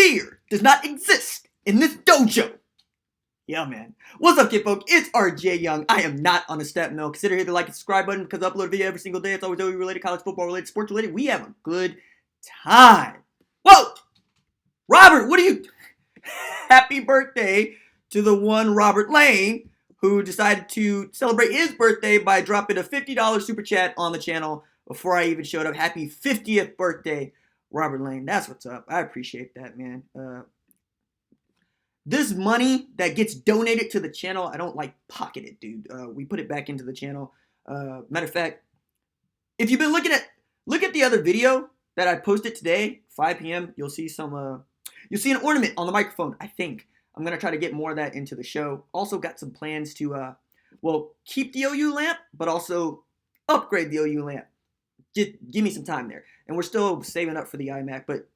Fear does not exist in this dojo. Yeah, man. What's up, kid folk? It's RJ Young. I am not on a step mill. Consider hitting the like and subscribe button because I upload a video every single day. It's always WWE related, college football related, sports related. We have a good time. Whoa! Robert, what are you... Happy birthday to the one Robert Lane who decided to celebrate his birthday by dropping a $50 super chat on the channel before I even showed up. Happy 50th birthday, Robert Lane. That's what's up. I appreciate that, man. This money that gets donated to the channel, I don't like pocket it, dude. We put it back into the channel. Matter of fact, if you've been look at the other video that I posted today, 5 p.m., you'll see an ornament on the microphone, I think. I'm going to try to get more of that into the show. Also got some plans to, keep the OU lamp, but also upgrade the OU lamp. Just give me some time there. And we're still saving up for the iMac, but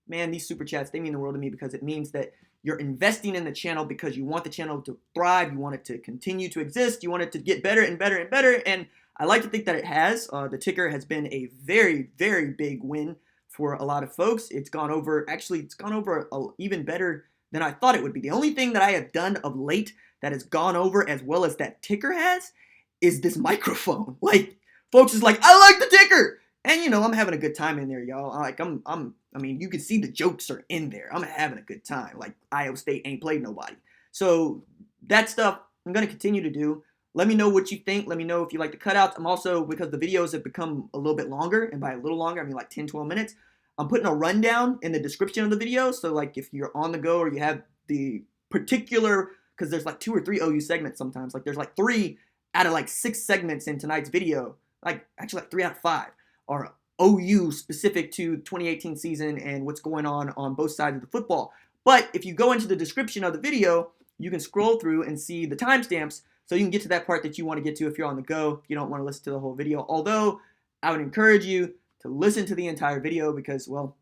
man, these super chats, they mean the world to me because it means that you're investing in the channel because you want the channel to thrive, you want it to continue to exist, you want it to get better and better and better, and I like to think that it has. The ticker has been a very, very big win for a lot of folks. It's gone over even better than I thought it would be. The only thing that I have done of late that has gone over as well as that ticker has is this microphone. Like, folks is like, I like the ticker! And, I'm having a good time in there, y'all. Like, I mean, you can see the jokes are in there. I'm having a good time. Like, Iowa State ain't played nobody. So, that stuff I'm going to continue to do. Let me know what you think. Let me know if you like the cutouts. I'm also, because the videos have become a little bit longer, and by a little longer, I mean like 10, 12 minutes, I'm putting a rundown in the description of the video. So, like, if you're on the go or you have the particular, because there's like 2 or 3 OU segments sometimes. Like, there's like 3 out of like 6 segments in tonight's video. Like, actually like 3 out of 5 are OU specific to 2018 season and what's going on both sides of the football. But if you go into the description of the video, you can scroll through and see the timestamps so you can get to that part that you want to get to if you're on the go, if you don't want to listen to the whole video. Although, I would encourage you to listen to the entire video because, well,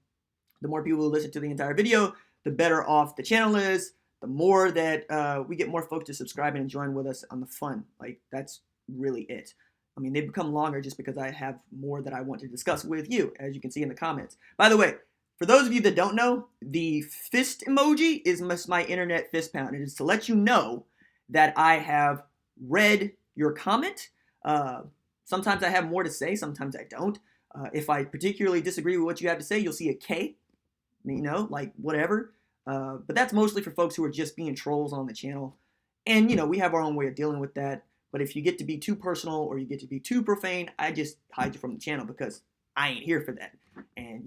the more people who listen to the entire video, the better off the channel is, the more that we get more folks to subscribe and join with us on the fun. Like, that's really it. I mean, they've become longer just because I have more that I want to discuss with you, as you can see in the comments. By the way, for those of you that don't know, the fist emoji is my internet fist pound. It is to let you know that I have read your comment. Sometimes I have more to say, sometimes I don't. If I particularly disagree with what you have to say, you'll see a K, like whatever. But that's mostly for folks who are just being trolls on the channel. And, we have our own way of dealing with that. But if you get to be too personal or you get to be too profane, I just hide you from the channel because I ain't here for that. And,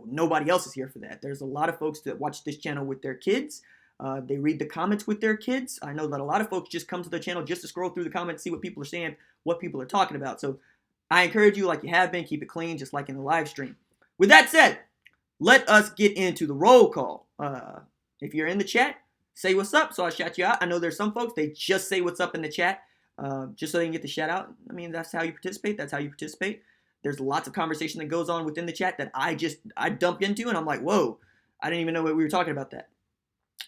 nobody else is here for that. There's a lot of folks that watch this channel with their kids. They read the comments with their kids. I know that a lot of folks just come to the channel just to scroll through the comments, see what people are saying, what people are talking about. So I encourage you, like you have been, keep it clean, just like in the live stream. With that said, let us get into the roll call. If you're in the chat, say what's up so I'll shout you out. I know there's some folks, they just say what's up in the chat. Just so they can get the shout out. I mean, that's how you participate. That's how you participate. There's lots of conversation that goes on within the chat that I dump into, and I'm like, whoa, I didn't even know what we were talking about that.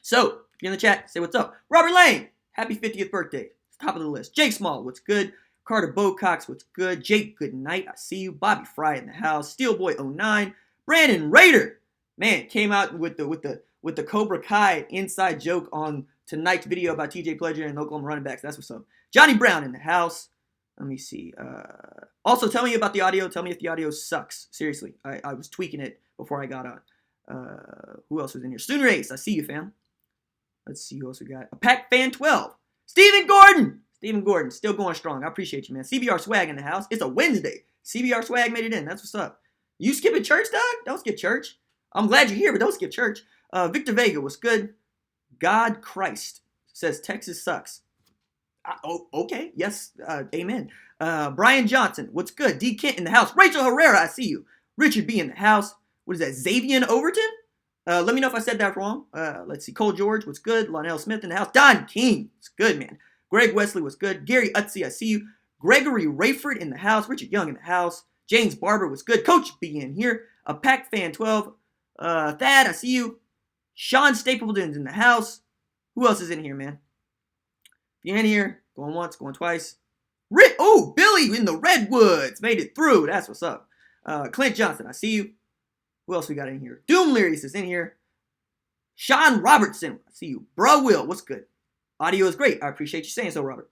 So, if you're in the chat, say what's up. Robert Lane, happy 50th birthday. Top of the list. Jake Small, what's good? Carter Bocox, what's good? Jake, good night. I see you. Bobby Fry in the house. Steelboy09. Brandon Raider, man, came out with the Cobra Kai inside joke on tonight's video about TJ Pledger and Oklahoma running backs. That's what's up. Johnny Brown in the house. Let me see. Also, tell me about the audio. Tell me if the audio sucks. Seriously, I was tweaking it before I got on. Who else was in here? Soon Race. I see you, fam. Let's see who else we got. A Pack Fan 12. Stephen Gordon, still going strong. I appreciate you, man. CBR Swag in the house. It's a Wednesday. CBR Swag made it in. That's what's up. You skipping church, Doug? Don't skip church. I'm glad you're here, but don't skip church. Victor Vega, what's good? God Christ says Texas sucks. Okay. Yes. Amen. Brian Johnson, what's good? D. Kent in the house. Rachel Herrera, I see you. Richard B. in the house. What is that? Xavier Overton? Let me know if I said that wrong. Let's see. Cole George, what's good? Lonnell Smith in the house. Don King, what's good, man? Greg Wesley, what's good? Gary Utzi, I see you. Gregory Rayford in the house. Richard Young in the house. James Barber, what's good? Coach B in here. A Pack Fan 12. Thad, I see you. Sean Stapleton's in the house. Who else is in here, man? If you're in here, going once, going twice. Billy in the Redwoods made it through. That's what's up. Clint Johnson, I see you. Who else we got in here? Doom Lyrius is in here. Sean Robertson, I see you. Bro Will, what's good? Audio is great. I appreciate you saying so, Robert.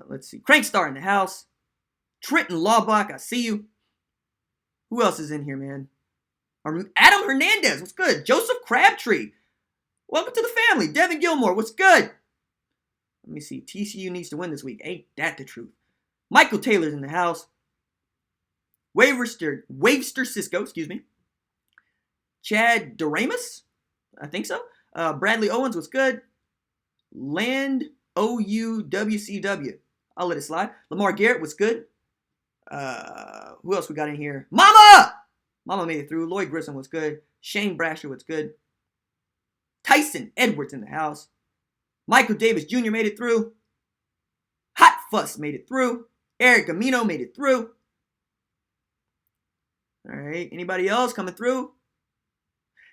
Let's see. Crankstar in the house. Trenton Lawbach, I see you. Who else is in here, man? Adam Hernandez, what's good? Joseph Crabtree, welcome to the family. Devin Gilmore, what's good? Let me see. TCU needs to win this week. Ain't that the truth? Michael Taylor's in the house. Wavester Cisco, excuse me. Chad Doramus, I think so. Bradley Owens, what's good? Land OUWCW. I'll let it slide. Lamar Garrett, what's good? Who else we got in here? Mama made it through. Lloyd Grissom, what's good? Shane Brasher, what's good? Tyson Edwards in the house. Michael Davis Jr. made it through. Hot Fuss made it through. Eric Gamino made it through. All right. Anybody else coming through?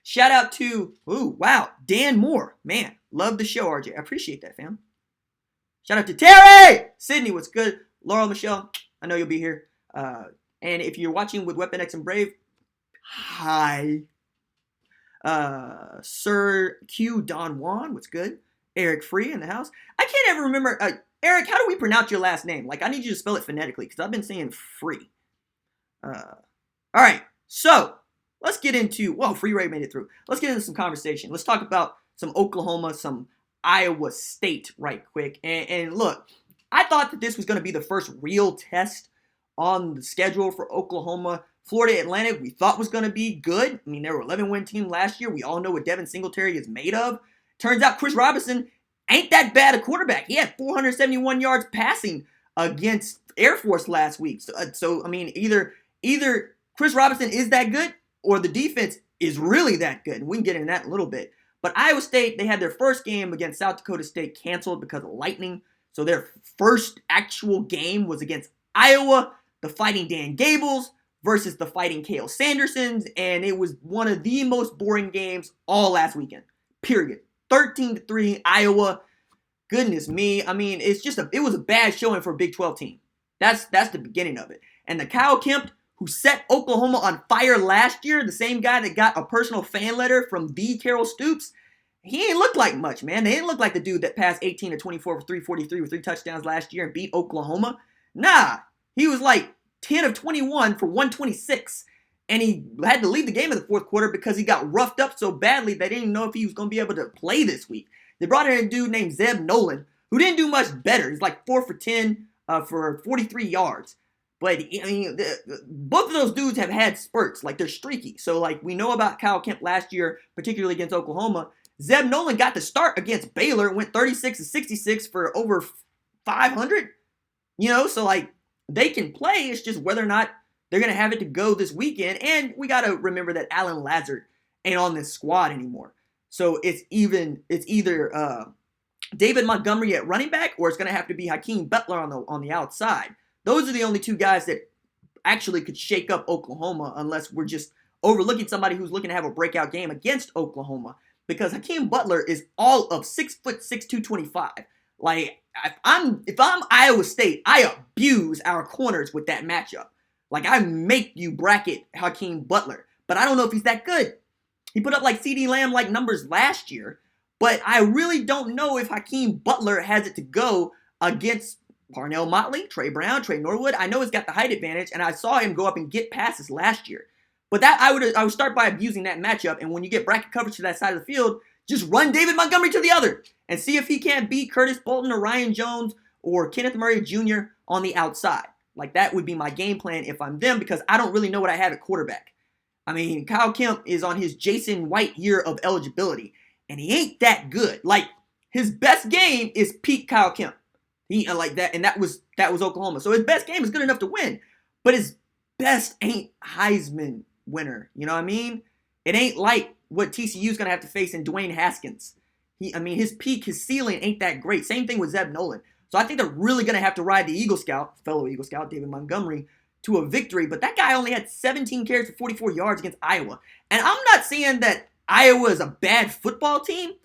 Shout out to, Dan Moore. Man, love the show, RJ. I appreciate that, fam. Shout out to Terry! Sydney, what's good? Laurel Michelle, I know you'll be here. And if you're watching with Weapon X and Brave, hi. Sir Q Don Juan, what's good? Eric Free in the house. I can't ever remember. Eric, how do we pronounce your last name? Like, I need you to spell it phonetically because I've been saying Free. All right, so let's get into, Free Ray made it through. Let's get into some conversation. Let's talk about some Oklahoma, some Iowa State right quick. And look, I thought that this was going to be the first real test on the schedule for Oklahoma. Florida Atlantic, we thought was going to be good. I mean, they were an 11-win team last year. We all know what Devin Singletary is made of. Turns out Chris Robinson ain't that bad a quarterback. He had 471 yards passing against Air Force last week. So I mean, either Chris Robinson is that good or the defense is really that good. And we can get into that in a little bit. But Iowa State, they had their first game against South Dakota State canceled because of lightning. So their first actual game was against Iowa, the Fighting Dan Gables versus the Fighting Cale Sandersons. And it was one of the most boring games all last weekend. Period. 13-3 Iowa. Goodness me. I mean, it was a bad showing for a Big 12 team. That's the beginning of it. And the Kyle Kemp, who set Oklahoma on fire last year, the same guy that got a personal fan letter from the Carol Stoops, he ain't looked like much, man. They didn't look like the dude that passed 18-24 for 343 with 3 touchdowns last year and beat Oklahoma. Nah, he was like 10 of 21 for 126. And he had to leave the game in the fourth quarter because he got roughed up so badly they didn't know if he was going to be able to play this week. They brought in a dude named Zeb Nolan, who didn't do much better. He's like 4 for 10 for 43 yards. But, I mean, both of those dudes have had spurts. Like, they're streaky. So, like, we know about Kyle Kemp last year, particularly against Oklahoma. Zeb Nolan got the start against Baylor, went 36-66 for over 500. You know, so, like, they can play. It's just whether or not they're going to have it to go this weekend. And we got to remember that Alan Lazard ain't on this squad anymore. So it's either David Montgomery at running back, or it's going to have to be Hakeem Butler on the outside. Those are the only two guys that actually could shake up Oklahoma, unless we're just overlooking somebody who's looking to have a breakout game against Oklahoma. Because Hakeem Butler is all of 6'6", 225. Like, if I'm Iowa State, I abuse our corners with that matchup. Like, I make you bracket Hakeem Butler. But I don't know if he's that good. He put up like CeeDee Lamb-like numbers last year. But I really don't know if Hakeem Butler has it to go against Parnell Motley, Trey Brown, Trey Norwood. I know he's got the height advantage, and I saw him go up and get passes last year. But that I would start by abusing that matchup. And when you get bracket coverage to that side of the field, just run David Montgomery to the other and see if he can't beat Curtis Bolton or Ryan Jones or Kenneth Murray Jr. on the outside. Like, that would be my game plan if I'm them, because I don't really know what I have at quarterback. I mean, Kyle Kemp is on his Jason White year of eligibility, and he ain't that good. Like, his best game is peak Kyle Kemp. He like that, and that was Oklahoma. So his best game is good enough to win, but his best ain't Heisman winner. You know what I mean? It ain't like what TCU's gonna have to face in Dwayne Haskins. His peak, his ceiling ain't that great. Same thing with Zeb Nolan. So I think they're really gonna have to ride the fellow Eagle Scout, David Montgomery, to a victory. But that guy only had 17 carries for 44 yards against Iowa. And I'm not saying that Iowa is a bad football team,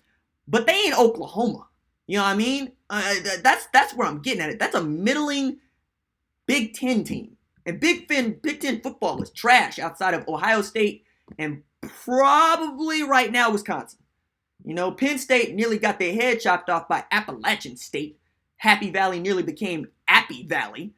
but they ain't Oklahoma. You know what I mean? That's where I'm getting at it. That's a middling Big Ten team. And Big Ten football is trash outside of Ohio State and probably right now Wisconsin. You know, Penn State nearly got their head chopped off by Appalachian State. Happy Valley nearly became Appy Valley.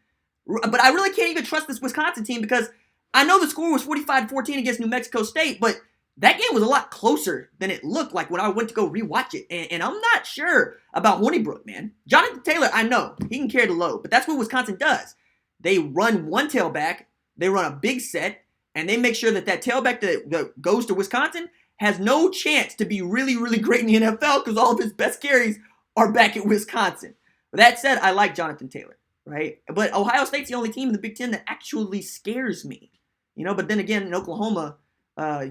But I really can't even trust this Wisconsin team because I know the score was 45-14 against New Mexico State, but that game was a lot closer than it looked like when I went to go rewatch it. And I'm not sure about Hornibrook, man. Jonathan Taylor, I know, he can carry the load, but that's what Wisconsin does. They run one tailback, they run a big set, and they make sure that tailback that goes to Wisconsin has no chance to be really, really great in the NFL because all of his best carries are back at Wisconsin. But that said, I like Jonathan Taylor, right? But Ohio State's the only team in the Big Ten that actually scares me. You know, but then again, in Oklahoma,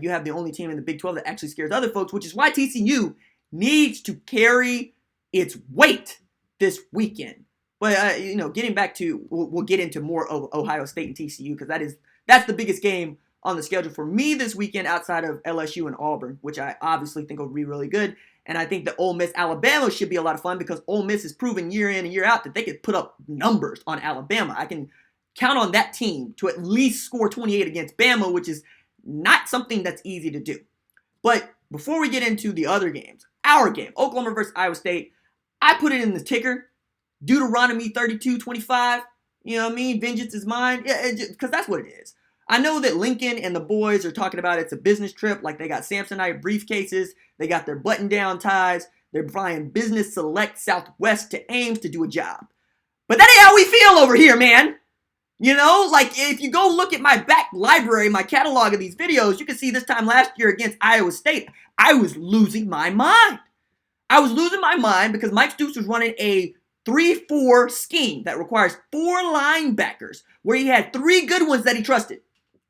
you have the only team in the Big 12 that actually scares other folks, which is why TCU needs to carry its weight this weekend. But, you know, getting back to, we'll get into more of Ohio State and TCU because that's the biggest game on the schedule for me this weekend outside of LSU and Auburn, which I obviously think will be really good. And I think that Ole Miss Alabama should be a lot of fun because Ole Miss has proven year in and year out that they could put up numbers on Alabama. I can count on that team to at least score 28 against Bama, which is not something that's easy to do. But before we get into the other games, our game, Oklahoma versus Iowa State, I put it in the ticker, Deuteronomy 32:25. You know what I mean? Vengeance is mine. Yeah, because that's what it is. I know that Lincoln and the boys are talking about it's a business trip, like they got Samsonite briefcases, they got their button-down ties, they're flying Business Select Southwest to Ames to do a job. But that ain't how we feel over here, man. You know, like if you go look at my back library, my catalog of these videos, you can see this time last year against Iowa State, I was losing my mind. I was losing my mind because Mike Stoops was running a 3-4 scheme that requires 4 linebackers where he had 3 good ones that he trusted.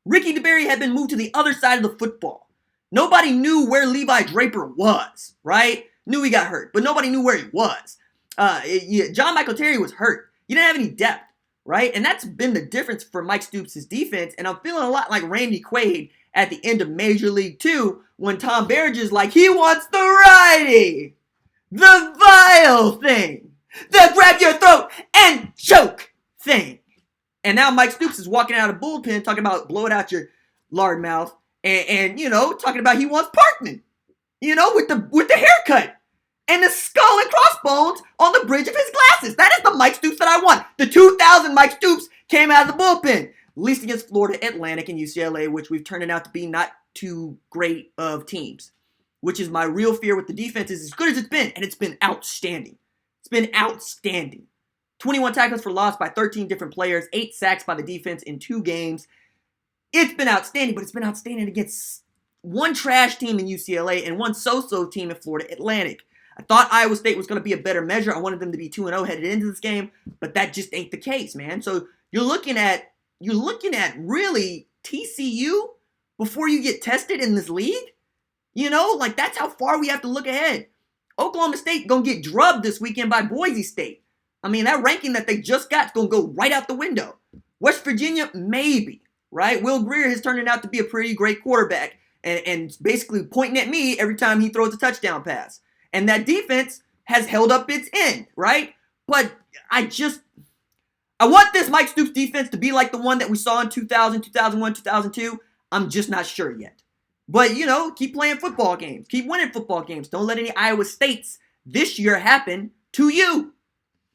Ricky DeBerry had been moved to the other side of the football. Nobody knew where Levi Draper was, right? Knew he got hurt, but nobody knew where he was. John Michael Terry was hurt. You didn't have any depth, right? And that's been the difference for Mike Stoops' defense. And I'm feeling a lot like Randy Quaid at the end of Major League 2 when Tom Berge is like, he wants the righty, the vile thing, the grab your throat and choke thing. And now Mike Stoops is walking out of bullpen talking about blow it out your lard mouth and you know, talking about he wants Parkman, you know, with the haircut and the skull and crossbones on the bridge of his glasses. That is the Mike Stoops that I want. The 2000 Mike Stoops came out of the bullpen, at least against Florida Atlantic and UCLA, which we've turned it out to be not too great of teams, which is my real fear with the defense is as good as it's been, and it's been outstanding. It's been outstanding. 21 tackles for loss by 13 different players, 8 sacks by the defense in 2 games. It's been outstanding, but it's been outstanding against one trash team in UCLA and one so-so team in Florida Atlantic. I thought Iowa State was going to be a better measure. I wanted them to be 2-0 headed into this game, but that just ain't the case, man. So you're looking at really TCU before you get tested in this league? You know, like that's how far we have to look ahead. Oklahoma State going to get drubbed this weekend by Boise State. I mean, that ranking that they just got is going to go right out the window. West Virginia, maybe, right? Will Grier has turned out to be a pretty great quarterback and basically pointing at me every time he throws a touchdown pass. And that defense has held up its end, right? But I want this Mike Stoops defense to be like the one that we saw in 2000, 2001, 2002. I'm just not sure yet. But, you know, keep playing football games. Keep winning football games. Don't let any Iowa States this year happen to you.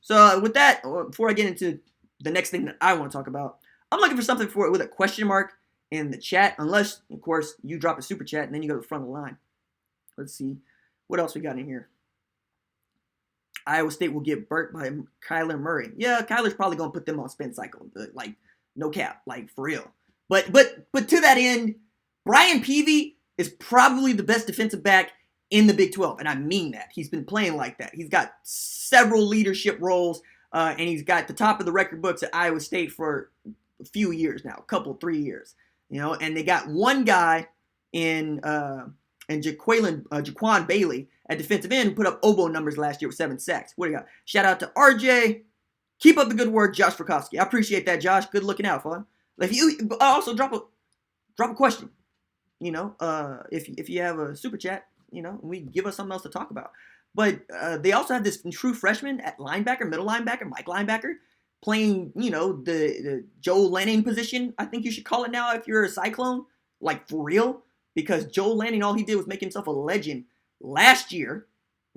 So with that, before I get into the next thing that I want to talk about, I'm looking for something with a question mark in the chat, unless, of course, you drop a super chat and then you go to the front of the line. Let's see. What else we got in here? Iowa State will get burnt by Kyler Murray. Yeah, Kyler's probably going to put them on spin cycle. Like, no cap. Like, for real. But to that end, Brian Peavy is probably the best defensive back in the Big 12, and I mean that. He's been playing like that. He's got several leadership roles, and he's got the top of the record books at Iowa State for a few years now, 3 years. You know, and they got one guy in Jaquan Bailey at defensive end who put up oboe numbers last year with 7 sacks. What do you got? Shout out to RJ. Keep up the good work, Josh Frykowski. I appreciate that, Josh. Good looking out, fella. If you also drop a question. You know, if you have a super chat, you know, we give us something else to talk about. But they also have this true freshman at linebacker, middle linebacker, Mike linebacker, playing, you know, the Joel Lanning position, I think you should call it now if you're a Cyclone, like for real. Because Joel Lanning, all he did was make himself a legend last year,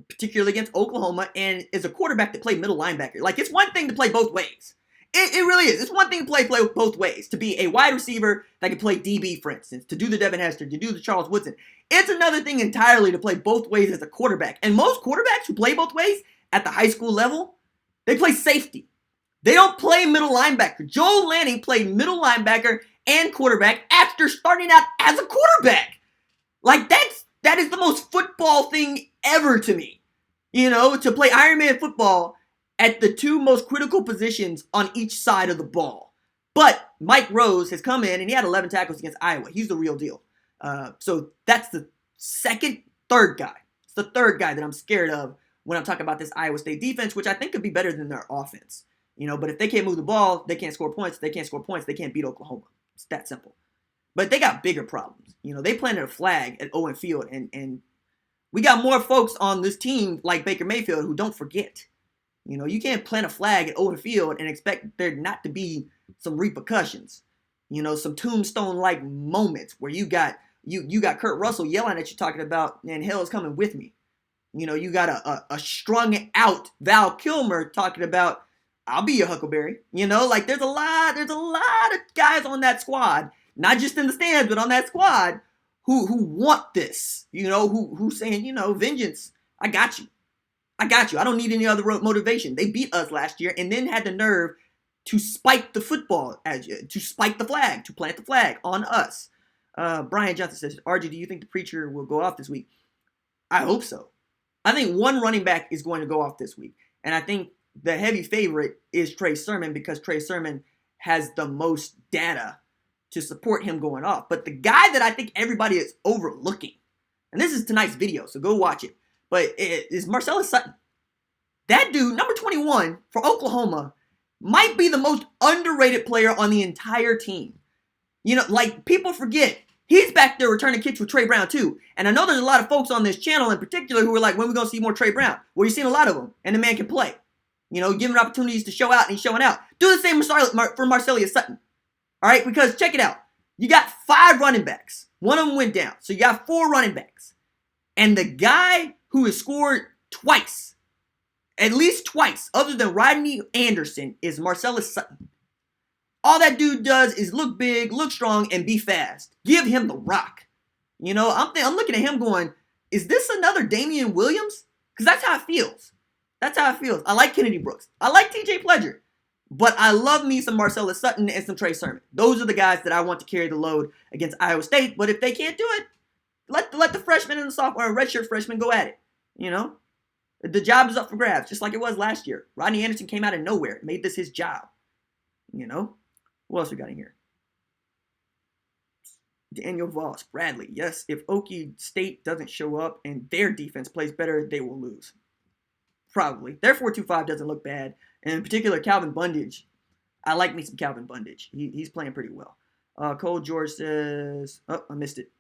particularly against Oklahoma, and is a quarterback that played middle linebacker. Like, it's one thing to play both ways. It really is. It's one thing to play both ways. To be a wide receiver that can play DB, for instance, to do the Devin Hester, to do the Charles Woodson. It's another thing entirely to play both ways as a quarterback. And most quarterbacks who play both ways at the high school level, they play safety. They don't play middle linebacker. Joel Lanning played middle linebacker and quarterback after starting out as a quarterback. Like, that is the most football thing ever to me. You know, to play Iron Man football at the two most critical positions on each side of the ball. But Mike Rose has come in and he had 11 tackles against Iowa. He's the real deal. So that's the third guy. It's the third guy that I'm scared of when I'm talking about this Iowa State defense, which I think could be better than their offense. You know, but if they can't move the ball, they can't score points. If they can't score points, they can't beat Oklahoma. It's that simple. But they got bigger problems. You know, they planted a flag at Owen Field, and we got more folks on this team like Baker Mayfield who don't forget. You know, you can't plant a flag at Owen Field and expect there not to be some repercussions. You know, some tombstone-like moments where you got Kurt Russell yelling at you talking about, and hell is coming with me. You know, you got a strung out Val Kilmer talking about, I'll be your Huckleberry. You know, like there's a lot of guys on that squad, not just in the stands, but on that squad who want this. You know, who's saying, you know, vengeance, I got you. I don't need any other motivation. They beat us last year and then had the nerve to spike the football, to spike the flag, to plant the flag on us. Brian Johnson says, RG, do you think the preacher will go off this week? I hope so. I think one running back is going to go off this week. And I think the heavy favorite is Trey Sermon because Trey Sermon has the most data to support him going off. But the guy that I think everybody is overlooking, and this is tonight's video, so go watch it, but it is Marcellus Sutton. That dude, number 21 for Oklahoma, might be the most underrated player on the entire team. You know, like, people forget, he's back there returning kicks with Trey Brown too. And I know there's a lot of folks on this channel in particular who are like, when are we going to see more Trey Brown? Well, you've seen a lot of them, and the man can play. You know, given opportunities to show out, and he's showing out. Do the same for Marcellus Sutton. All right, because check it out. You got 5 running backs. One of them went down. So you got 4 running backs. And the guy who has scored twice, at least twice, other than Rodney Anderson, is Marcellus Sutton. All that dude does is look big, look strong, and be fast. Give him the rock. You know, I'm looking at him going, is this another Damian Williams? Because that's how it feels. That's how it feels. I like Kennedy Brooks. I like TJ Pledger. But I love me some Marcellus Sutton and some Trey Sermon. Those are the guys that I want to carry the load against Iowa State. But if they can't do it, let the freshmen and the sophomore and redshirt freshmen go at it. You know? The job is up for grabs, just like it was last year. Rodney Anderson came out of nowhere, made this his job. You know? What else we got in here? Daniel Voss, Bradley. Yes, if Okie State doesn't show up and their defense plays better, they will lose. Probably. Their 4-2-5 doesn't look bad. And in particular, Calvin Bundage. I like me some Calvin Bundage. He's playing pretty well. Cole George says, oh, I missed it.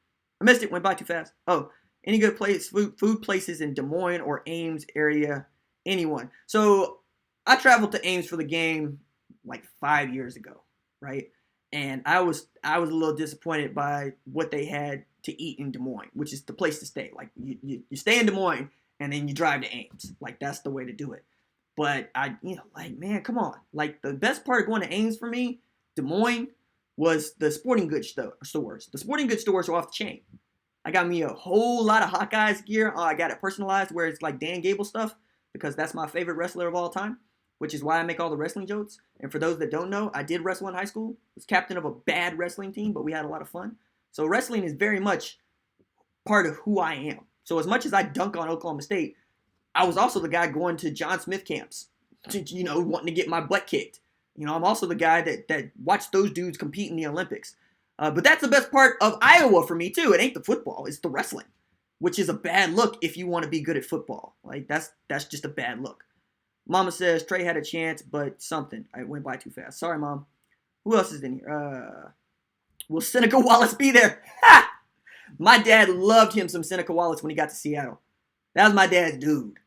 Went by too fast. Oh, any good food places in Des Moines or Ames area? Anyone. So I traveled to Ames for the game like 5 years ago, right? And I was a little disappointed by what they had to eat in Des Moines, which is the place to stay. Like you stay in Des Moines and then you drive to Ames. Like that's the way to do it. But man, come on. Like the best part of going to Ames for me, Des Moines, was the sporting goods stores. The sporting goods stores are off the chain. I got me a whole lot of Hawkeyes gear. I got it personalized where it's like Dan Gable stuff because that's my favorite wrestler of all time, which is why I make all the wrestling jokes. And for those that don't know, I did wrestle in high school. I was captain of a bad wrestling team, but we had a lot of fun. So wrestling is very much part of who I am. So as much as I dunk on Oklahoma State, I was also the guy going to John Smith camps, wanting to get my butt kicked. I'm also the guy that watched those dudes compete in the Olympics. But that's the best part of Iowa for me, too. It ain't the football. It's the wrestling, which is a bad look if you want to be good at football. Like, that's just a bad look. Mama says Trey had a chance, but something. I went by too fast. Sorry, Mom. Who else is in here? Will Seneca Wallace be there? Ha! My dad loved him some Seneca Wallace when he got to Seattle. That was my dad's dude.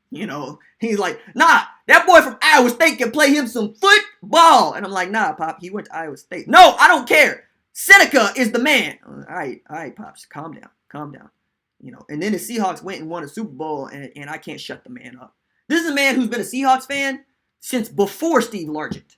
He's like, nah, that boy from Iowa State can play him some football. And I'm like, nah, Pop, he went to Iowa State. No, I don't care. Seneca is the man. All right, Pops, calm down. And then the Seahawks went and won a Super Bowl, and I can't shut the man up. This is a man who's been a Seahawks fan since before Steve Largent.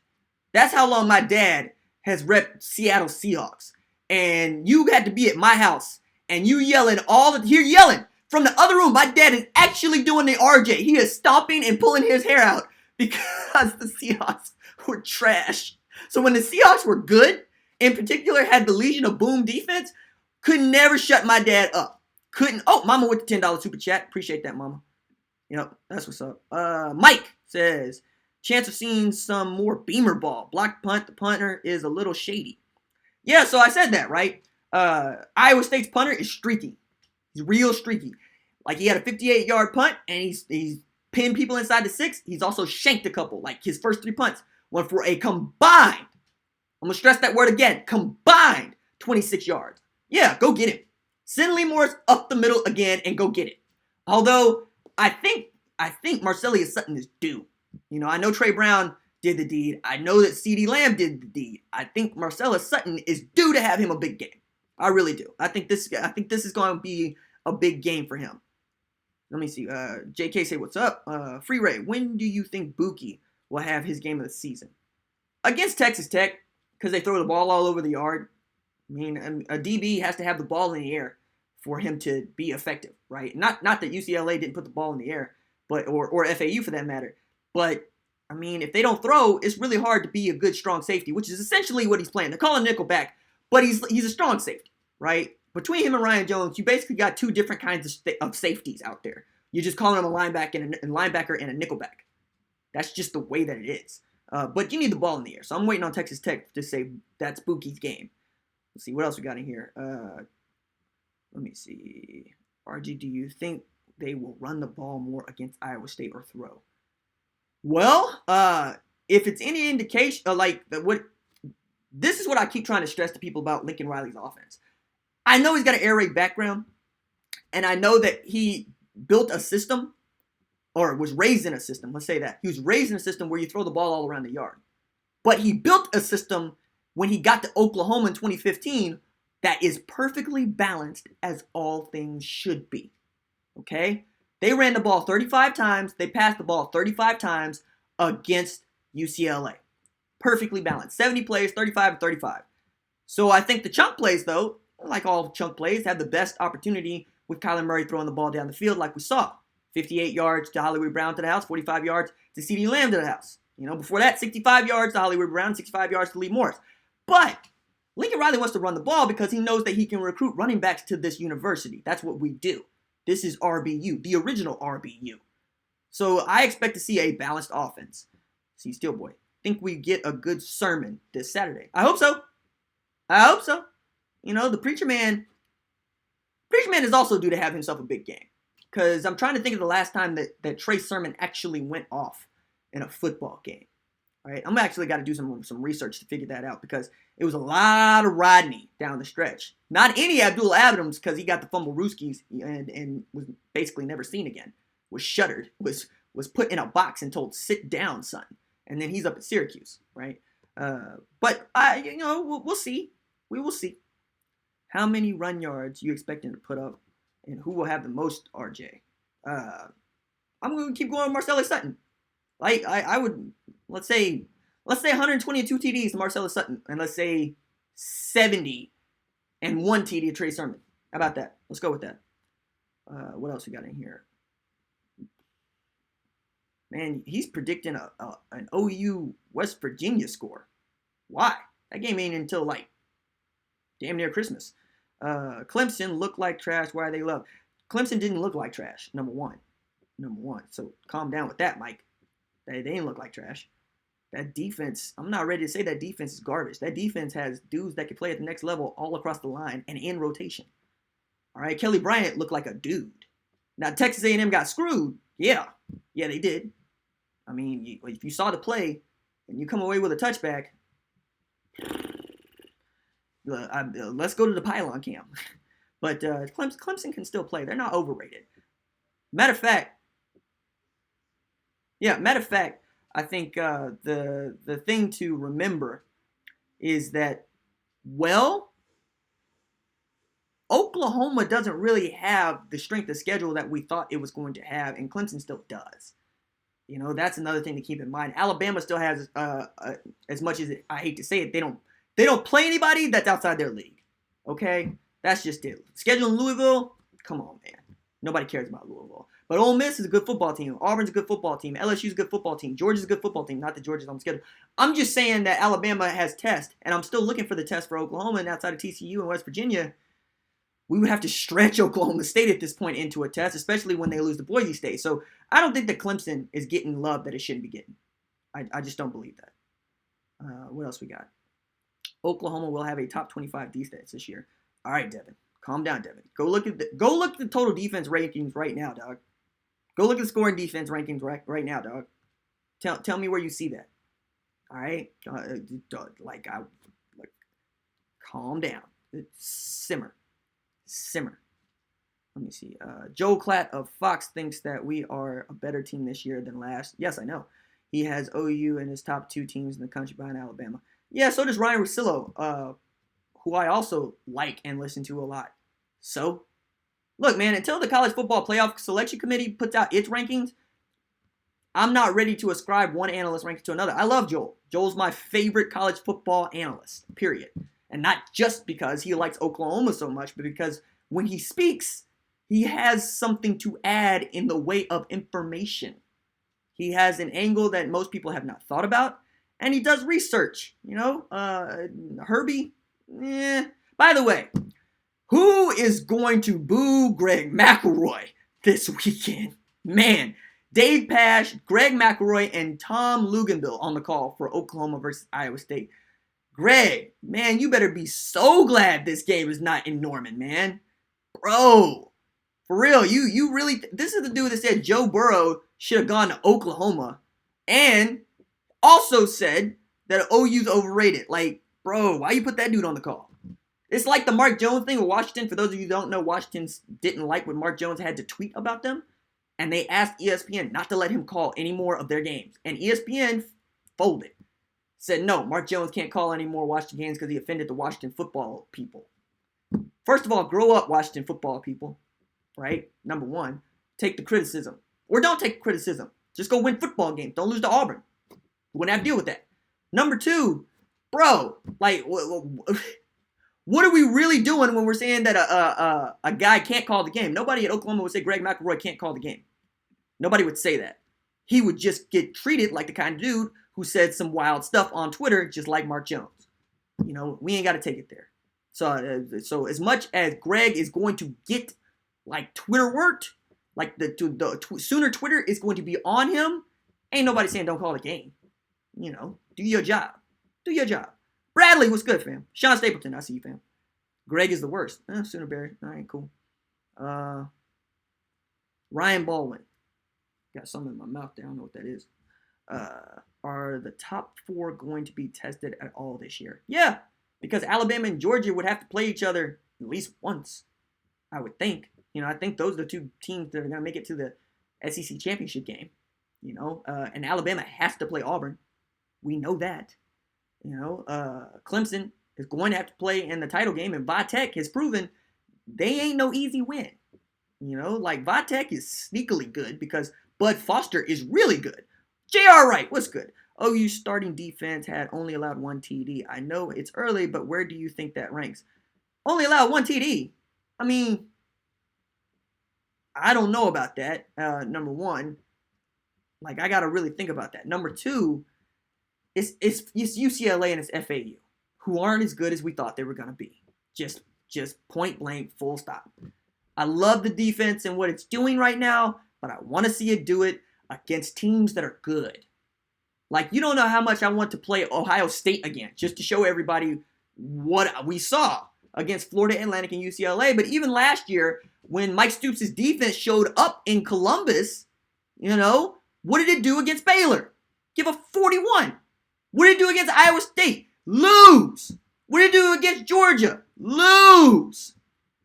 That's how long my dad has repped Seattle Seahawks. And you had to be at my house, and you yelling you're yelling from the other room. My dad is actually doing the RJ. He is stomping and pulling his hair out because the Seahawks were trash. So when the Seahawks were good, in particular had the Legion of Boom defense, could never shut my dad up. Couldn't. Oh, Mama with the $10 super chat. Appreciate that, Mama. That's what's up. Mike says, chance of seeing some more Beamer ball. Block punt. The punter is a little shady. Yeah, so I said that, right? Iowa State's punter is streaky. He's real streaky. Like, he had a 58-yard punt, and he's pinned people inside the 6. He's also shanked a couple. Like, his first 3 punts went for a combined, I'm going to stress that word again, combined 26 yards. Yeah, go get him. Send Lee Morris up the middle again and go get it. Although, I think Marcellus Sutton is due. I know Trey Brown did the deed. I know that CeeDee Lamb did the deed. I think Marcellus Sutton is due to have him a big game. I really do. I think this is going to be a big game for him. Let me see. JK say, what's up? Free Ray, when do you think Buki will have his game of the season? Against Texas Tech, because they throw the ball all over the yard. I mean, a DB has to have the ball in the air for him to be effective, right? Not that UCLA didn't put the ball in the air, but or FAU for that matter. But, I mean, if they don't throw, it's really hard to be a good, strong safety, which is essentially what he's playing. They're calling Nickelback, but he's a strong safety, right? Between him and Ryan Jones, you basically got 2 different kinds of safeties out there. You're just calling him a linebacker and a nickelback. That's just the way that it is. But you need the ball in the air. So I'm waiting on Texas Tech to say that's Buki's game. Let's see what else we got in here. Let me see. RG, do you think they will run the ball more against Iowa State or throw? Well, if it's any indication, this is what I keep trying to stress to people about Lincoln Riley's offense. I know he's got an air raid background, and I know that he built a system, or was raised in a system. Let's say that. He was raised in a system where you throw the ball all around the yard. But he built a system when he got to Oklahoma in 2015 that is perfectly balanced as all things should be. Okay? They ran the ball 35 times. They passed the ball 35 times against UCLA. Perfectly balanced. 70 plays, 35 and 35. So I think the chunk plays, though, like all chunk plays, have the best opportunity with Kyler Murray throwing the ball down the field like we saw. 58 yards to Hollywood Brown to the house, 45 yards to CeeDee Lamb to the house. Before that, 65 yards to Hollywood Brown, 65 yards to Lee Morris. But Lincoln Riley wants to run the ball because he knows that he can recruit running backs to this university. That's what we do. This is RBU, the original RBU. So I expect to see a balanced offense. See, Steelboy, think we get a good sermon this Saturday. I hope so. The Preacher Man is also due to have himself a big game. Because I'm trying to think of the last time that Trey Sermon actually went off in a football game. All right, I'm actually got to do some research to figure that out because it was a lot of Rodney down the stretch. Not any Abdul Adams because he got the fumble rooskies and was basically never seen again. Was shuttered, was put in a box and told, sit down, son. And then he's up at Syracuse, right? But we'll see. We will see. How many run yards you expect him to put up? And who will have the most, RJ? I'm going to keep going with Marcellus Sutton. I would, let's say 122 TDs to Marcellus Sutton. And let's say 70 and 1 TD to Trey Sermon. How about that? Let's go with that. What else we got in here? Man, he's predicting an OU West Virginia score. Why? That game ain't until damn near Christmas. Clemson looked like trash. Why are they loved? Clemson didn't look like trash, number one. So calm down with that, Mike. They didn't look like trash. That defense, I'm not ready to say that defense is garbage. That defense has dudes that can play at the next level all across the line and in rotation. All right, Kelly Bryant looked like a dude. Now, Texas A&M got screwed. Yeah, they did. I mean, if you saw the play and you come away with a touchback, let's go to the pylon cam. But Clemson can still play. They're not overrated. Matter of fact, I think the thing to remember is that, Oklahoma doesn't really have the strength of schedule that we thought it was going to have, and Clemson still does. You know, that's another thing to keep in mind. Alabama still has, as much as I hate to say it, they don't play anybody that's outside their league. Okay, that's just it. Schedule in Louisville, come on, man. Nobody cares about Louisville. But Ole Miss is a good football team. Auburn's a good football team. LSU's a good football team. Georgia's a good football team. Not that Georgia's on the schedule. I'm just saying that Alabama has tests, and I'm still looking for the test for Oklahoma. And outside of TCU and West Virginia, we would have to stretch Oklahoma State at this point into a test, especially when they lose to Boise State. So I don't think that Clemson is getting love that it shouldn't be getting. I just don't believe that. What else we got? Oklahoma will have a top 25 defense this year. All right, Devin. Calm down, Devin. Go look at the total defense rankings right now, dog. Go look at the scoring defense rankings right now, dog. Tell me where you see that. All right, calm down. Simmer. Let me see. Joe Klatt of Fox thinks that we are a better team this year than last. Yes, I know. He has OU in his top 2 teams in the country behind Alabama. Yeah, so does Ryan Russillo, who I also like and listen to a lot. So, look, man, until the College Football Playoff Selection Committee puts out its rankings, I'm not ready to ascribe one analyst ranking to another. I love Joel. Joel's my favorite college football analyst, period. And not just because he likes Oklahoma so much, but because when he speaks, he has something to add in the way of information. He has an angle that most people have not thought about, and he does research. You know, Herbie, By the way, who is going to boo Greg McElroy this weekend? Man, Dave Pasch, Greg McElroy, and Tom Luganville on the call for Oklahoma versus Iowa State. Greg, man, you better be so glad this game is not in Norman, man. Bro, for real, you really, this is the dude that said Joe Burrow should have gone to Oklahoma and also said that OU's overrated. Like, bro, why you put that dude on the call? It's like the Mark Jones thing with Washington. For those of you who don't know, Washington didn't like what Mark Jones had to tweet about them, and they asked ESPN not to let him call any more of their games. And ESPN folded. Said, no, Mark Jones can't call any more Washington games because he offended the Washington football people. First of all, grow up, Washington football people, right? Number one, take the criticism. Or don't take criticism. Just go win football games. Don't lose to Auburn. You wouldn't have to deal with that. Number two, bro, like, what are we really doing when we're saying that a guy can't call the game? Nobody at Oklahoma would say Greg McElroy can't call the game. Nobody would say that. He would just get treated like the kind of dude who said some wild stuff on Twitter, just like Mark Jones. You know, we ain't got to take it there. So as much as Greg is going to get like Twitter worked, like sooner Twitter is going to be on him, ain't nobody saying don't call the game. You know, do your job. Do your job. Bradley, what's good, fam? Sean Stapleton, I see you, fam. Greg is the worst. Sooner Barry. All right, cool. Ryan Baldwin. Got something in my mouth there. I don't know what that is. Are the top 4 going to be tested at all this year? Yeah, because Alabama and Georgia would have to play each other at least once, I would think. You know, I think those are the 2 teams that are going to make it to the SEC championship game. You know, and Alabama has to play Auburn. We know that. You know, Clemson is going to have to play in the title game, and Vitek has proven they ain't no easy win. You know, like Vitek is sneakily good because Bud Foster is really good. J.R. Wright, what's good? OU starting defense had only allowed 1 TD. I know it's early, but where do you think that ranks? Only allowed 1 TD. I mean, I don't know about that. Number one, like I got to really think about that. Number two, it's UCLA and it's FAU, who aren't as good as we thought they were going to be. Just point blank, full stop. I love the defense and what it's doing right now, but I want to see it do it against teams that are good. Like, you don't know how much I want to play Ohio State again, just to show everybody what we saw against Florida Atlantic and UCLA. But even last year, when Mike Stoops' defense showed up in Columbus, you know, what did it do against Baylor? Give a 41. What did it do against Iowa State? Lose. What did it do against Georgia? Lose.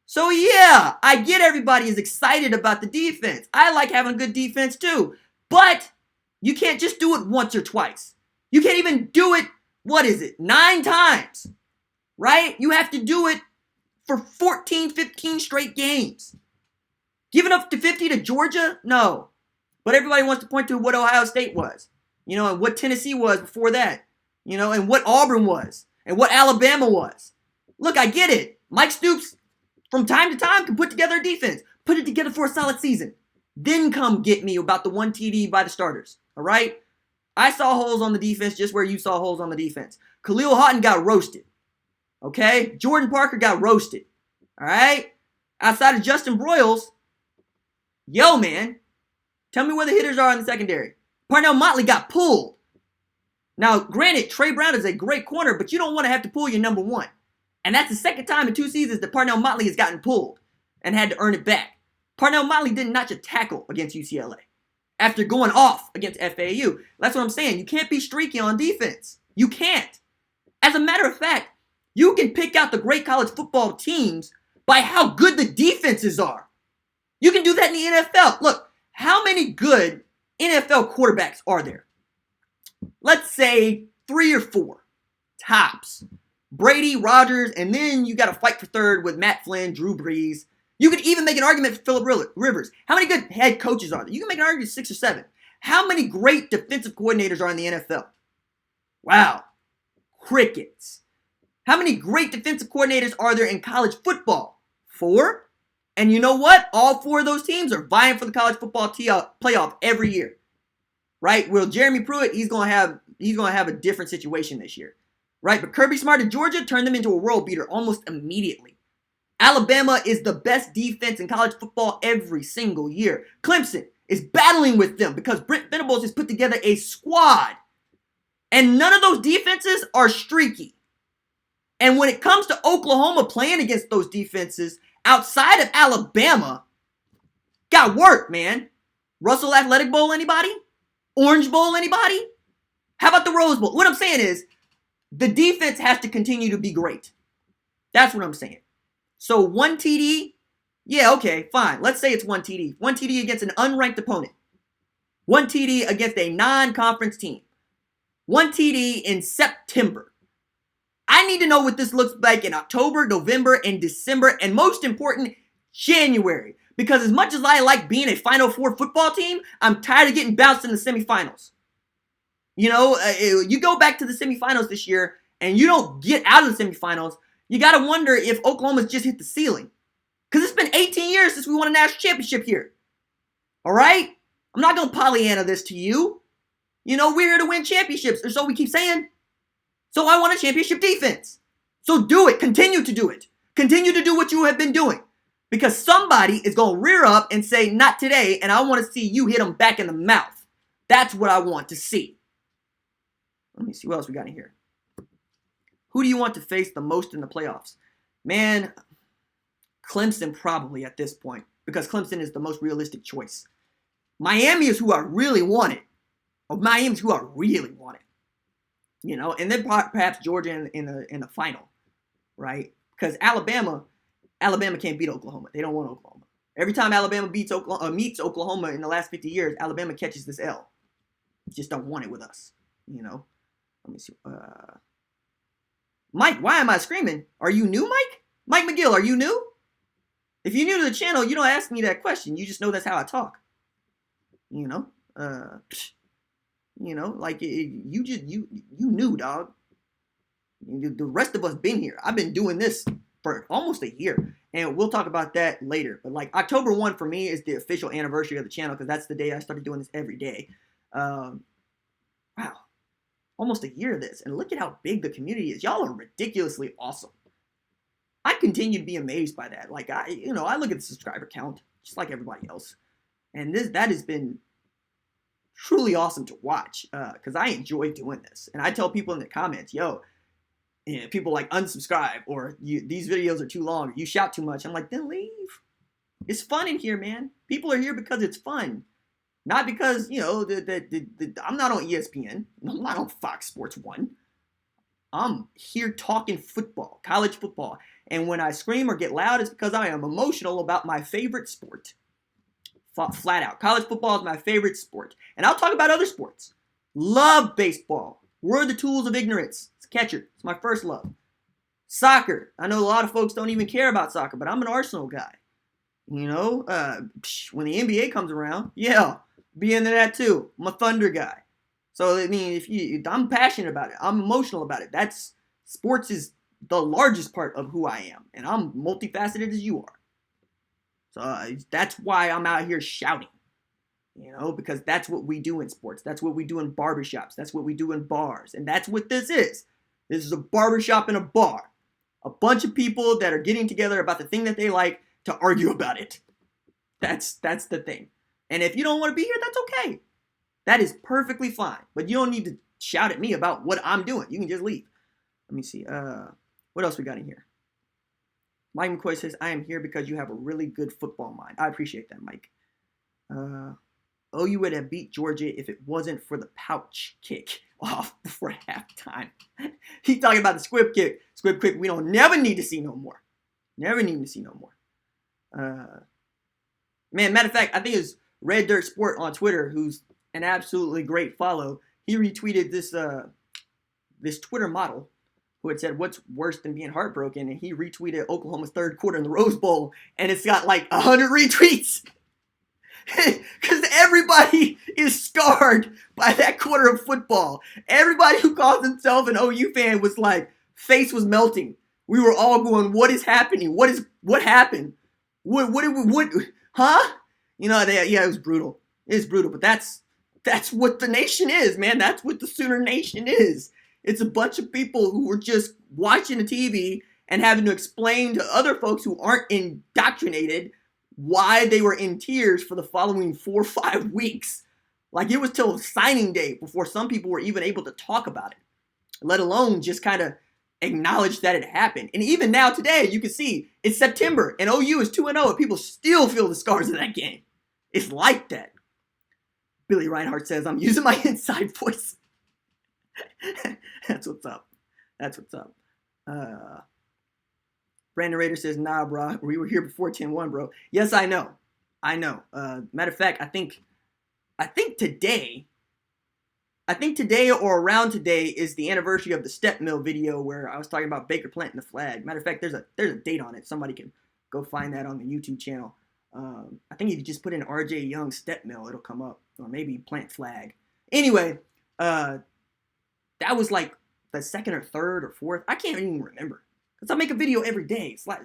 So yeah, I get everybody is excited about the defense. I like having a good defense too. But you can't just do it once or twice. You can't even do it, 9 times, right? You have to do it for 14, 15 straight games. Giving up to 50 to Georgia? No. But everybody wants to point to what Ohio State was, and what Tennessee was before that, and what Auburn was, and what Alabama was. Look, I get it. Mike Stoops, from time to time, can put together a defense. Put it together for a solid season. Then come get me about the one TD by the starters, all right? I saw holes on the defense just where you saw holes on the defense. Khalil Houghton got roasted, okay? Jordan Parker got roasted, all right? Outside of Justin Broyles, yo, man, tell me where the hitters are in the secondary. Parnell Motley got pulled. Now, granted, Trey Brown is a great corner, but you don't want to have to pull your number one. And that's the second time in 2 seasons that Parnell Motley has gotten pulled and had to earn it back. Parnell Motley didn't notch a tackle against UCLA after going off against FAU. That's what I'm saying. You can't be streaky on defense. You can't. As a matter of fact, you can pick out the great college football teams by how good the defenses are. You can do that in the NFL. Look, how many good NFL quarterbacks are there? Let's say 3 or 4 tops. Brady, Rodgers, and then you got to fight for third with Matt Flynn, Drew Brees. You could even make an argument for Phillip Rivers. How many good head coaches are there? You can make an argument 6 or 7. How many great defensive coordinators are in the NFL? Wow. Crickets. How many great defensive coordinators are there in college football? 4. And you know what? All 4 of those teams are vying for the college football playoff every year. Right? Well, Jeremy Pruitt, he's gonna have a different situation this year. Right? But Kirby Smart of Georgia turned them into a world beater almost immediately. Alabama is the best defense in college football every single year. Clemson is battling with them because Brent Venables has put together a squad. And none of those defenses are streaky. And when it comes to Oklahoma playing against those defenses outside of Alabama, got work, man. Russell Athletic Bowl, anybody? Orange Bowl, anybody? How about the Rose Bowl? What I'm saying is, the defense has to continue to be great. That's what I'm saying. So 1 TD, yeah, okay, fine. Let's say it's 1 TD. 1 TD against an unranked opponent. 1 TD against a non-conference team. 1 TD in September. I need to know what this looks like in October, November, and December, and most important, January. Because as much as I like being a Final Four football team, I'm tired of getting bounced in the semifinals. You go back to the semifinals this year, and you don't get out of the semifinals, you got to wonder if Oklahoma's just hit the ceiling. Because it's been 18 years since we won a national championship here. All right? I'm not going to Pollyanna this to you. We're here to win championships, or so we keep saying. So I want a championship defense. So do it. Continue to do it. Continue to do what you have been doing. Because somebody is going to rear up and say, not today, and I want to see you hit them back in the mouth. That's what I want to see. Let me see what else we got in here. Who do you want to face the most in the playoffs? Man, Clemson probably at this point, because Clemson is the most realistic choice. Miami is who I really wanted. Miami's who I really wanted. And then perhaps Georgia in the final, right? Because Alabama can't beat Oklahoma. They don't want Oklahoma. Every time Alabama meets Oklahoma in the last 50 years, Alabama catches this L. Just don't want it with us, Let me see. Mike, why am I screaming? Are you new, Mike? Mike McGill, are you new? If you're new to the channel, you don't ask me that question. You just know that's how I talk. You knew, dog. The rest of us been here. I've been doing this for almost a year, and we'll talk about that later. But like October 1 for me is the official anniversary of the channel because that's the day I started doing this every day. Wow. Almost a year of this, and look at how big the community is. Y'all are ridiculously awesome. I continue to be amazed by that. Like I look at the subscriber count just like everybody else, and that has been truly awesome to watch because I enjoy doing this. And I tell people in the comments, people like unsubscribe or these videos are too long, or you shout too much. I'm like, then leave. It's fun in here, man. People are here because it's fun. Not because, I'm not on ESPN. I'm not on Fox Sports 1. I'm here talking football, college football. And when I scream or get loud, it's because I am emotional about my favorite sport. Flat out. College football is my favorite sport. And I'll talk about other sports. Love baseball. Where are the tools of ignorance? It's catcher. It's my first love. Soccer. I know a lot of folks don't even care about soccer, but I'm an Arsenal guy. You know, when the NBA comes around, yeah, be into that too. I'm a Thunder guy. So, I mean, I'm passionate about it. I'm emotional about it. Sports is the largest part of who I am. And I'm multifaceted as you are. So, that's why I'm out here shouting. You know, because that's what we do in sports. That's what we do in barbershops. That's what we do in bars. And that's what this is. This is a barbershop and a bar. A bunch of people that are getting together about the thing that they like to argue about it. That's the thing. And if you don't want to be here, that's okay. That is perfectly fine. But you don't need to shout at me about what I'm doing. You can just leave. Let me see. What else we got in here? Mike McCoy says, I am here because you have a really good football mind. I appreciate that, Mike. OU would have beat Georgia if it wasn't for the pouch kick off before halftime. He's talking about the squib kick. Squib kick we don't never need to see no more. Never need to see no more. Man, matter of fact, I think it's Red Dirt Sport on Twitter, who's an absolutely great follow. He retweeted this Twitter model who had said, what's worse than being heartbroken? And he retweeted Oklahoma's third quarter in the Rose Bowl, and it's got like 100 retweets. Because everybody is scarred by that quarter of football. Everybody who calls himself an OU fan was like, face was melting. We were all going, what is happening? What happened? What, huh? You know, it was brutal. It is brutal, but that's what the nation is, man. That's what the Sooner Nation is. It's a bunch of people who were just watching the TV and having to explain to other folks who aren't indoctrinated why they were in tears for the following 4 or 5 weeks. Like, it was till signing day before some people were even able to talk about it, let alone just kind of acknowledge that it happened. And even now today, you can see it's September and OU is 2-0 and people still feel the scars of that game. It's like that. Billy Reinhardt says, I'm using my inside voice. That's what's up. That's what's up. Brandon Rader says, nah, bro. We were here before 10-1, bro. Yes, I know. Matter of fact, I think today or around today is the anniversary of the Step Mill video where I was talking about Baker planting the flag. Matter of fact, there's a date on it. Somebody can go find that on the YouTube channel. I think if you just put in RJ Young Step Mill, it'll come up. Or maybe plant flag. Anyway, that was like the second or third or fourth. I can't even remember. Because I make a video every day. It's like,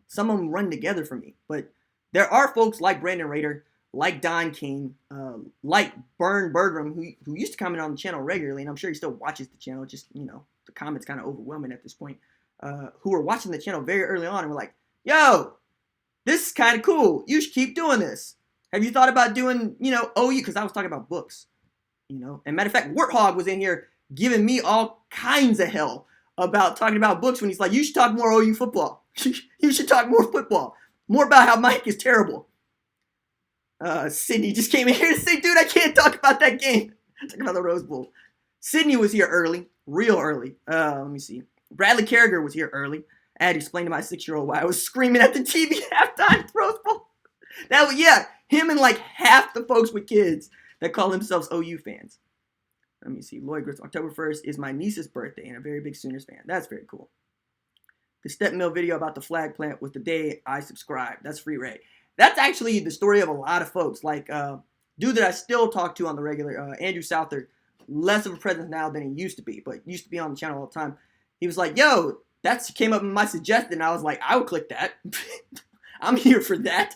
some of them run together for me. But there are folks like Brandon Rader, like Don King, like Bern Bergram, who used to comment on the channel regularly, and I'm sure he still watches the channel, just, the comments kind of overwhelming at this point, who were watching the channel very early on and were like, yo, this is kind of cool. You should keep doing this. Have you thought about doing, OU? Because I was talking about books, And matter of fact, Warthog was in here giving me all kinds of hell about talking about books when he's like, you should talk more OU football. You should talk more football. More about how Mike is terrible. Sydney just came in here to say, dude, I can't talk about that game. Talking about the Rose Bowl. Sydney was here early, real early. Let me see. Bradley Carragher was here early. I had to explain to my 6-year-old why I was screaming at the TV halftime at the Rose Bowl. Him and like half the folks with kids that call themselves OU fans. Let me see. Lloyd Gritz, October 1st is my niece's birthday and a very big Sooners fan. That's very cool. The Step Mill video about the flag plant was the day I subscribed. That's Free Ray. That's actually the story of a lot of folks. Like, dude that I still talk to on the regular, Andrew Souther, less of a presence now than he used to be, but used to be on the channel all the time. He was like, yo, that came up in my suggestion. And I was like, I would click that. I'm here for that.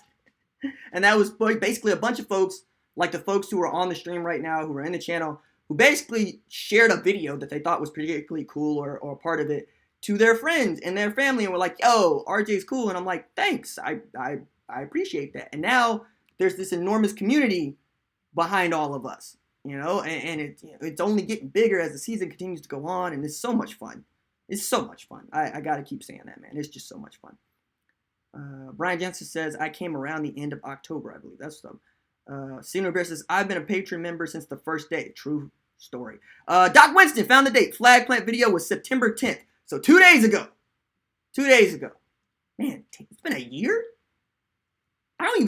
And that was basically a bunch of folks, like the folks who are on the stream right now, who are in the channel, who basically shared a video that they thought was particularly cool or part of it to their friends and their family and were like, yo, RJ's cool. And I'm like, thanks. I appreciate that. And now there's this enormous community behind all of us, and it's only getting bigger as the season continues to go on. And it's so much fun. It's so much fun. I got to keep saying that, man. It's just so much fun. Brian Jensen says, I came around the end of October, I believe. That's the Senior Bear says, I've been a Patreon member since the first day. True story. Doc Winston found the date. Flag plant video was September 10th. So 2 days ago. 2 days ago. Man, it's been a year? I don't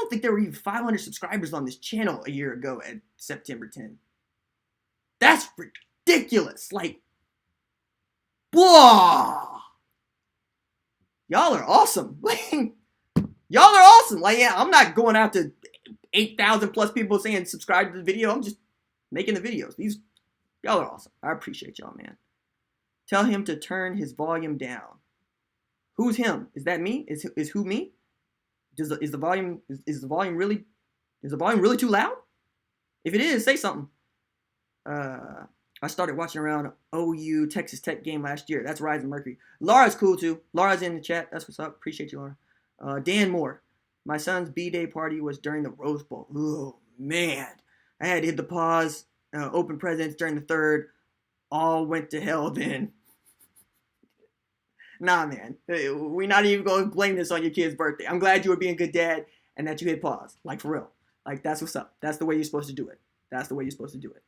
think there were even 500 subscribers on this channel a year ago at September 10th. That's ridiculous. Like, Whoa! Y'all are awesome. Y'all are awesome. Like, yeah, I'm not going out to 8,000 plus people saying subscribe to the video. I'm just making the videos. Y'all are awesome. I appreciate y'all, man. Tell him to turn his volume down. Who's him? Is that me? Is who me? Is the volume really too loud? If it is, say something. I started watching around OU Texas Tech game last year. That's Rising Mercury. Laura's cool too. Laura's in the chat. That's what's up. Appreciate you, Laura. Dan Moore. My son's B-Day party was during the Rose Bowl. Oh, man. I had to hit the pause. Open presents during the third. All went to hell then. Nah, man. We're not even going to blame this on your kid's birthday. I'm glad you were being a good dad and that you hit pause. Like, for real. Like, that's what's up. That's the way you're supposed to do it. That's the way you're supposed to do it.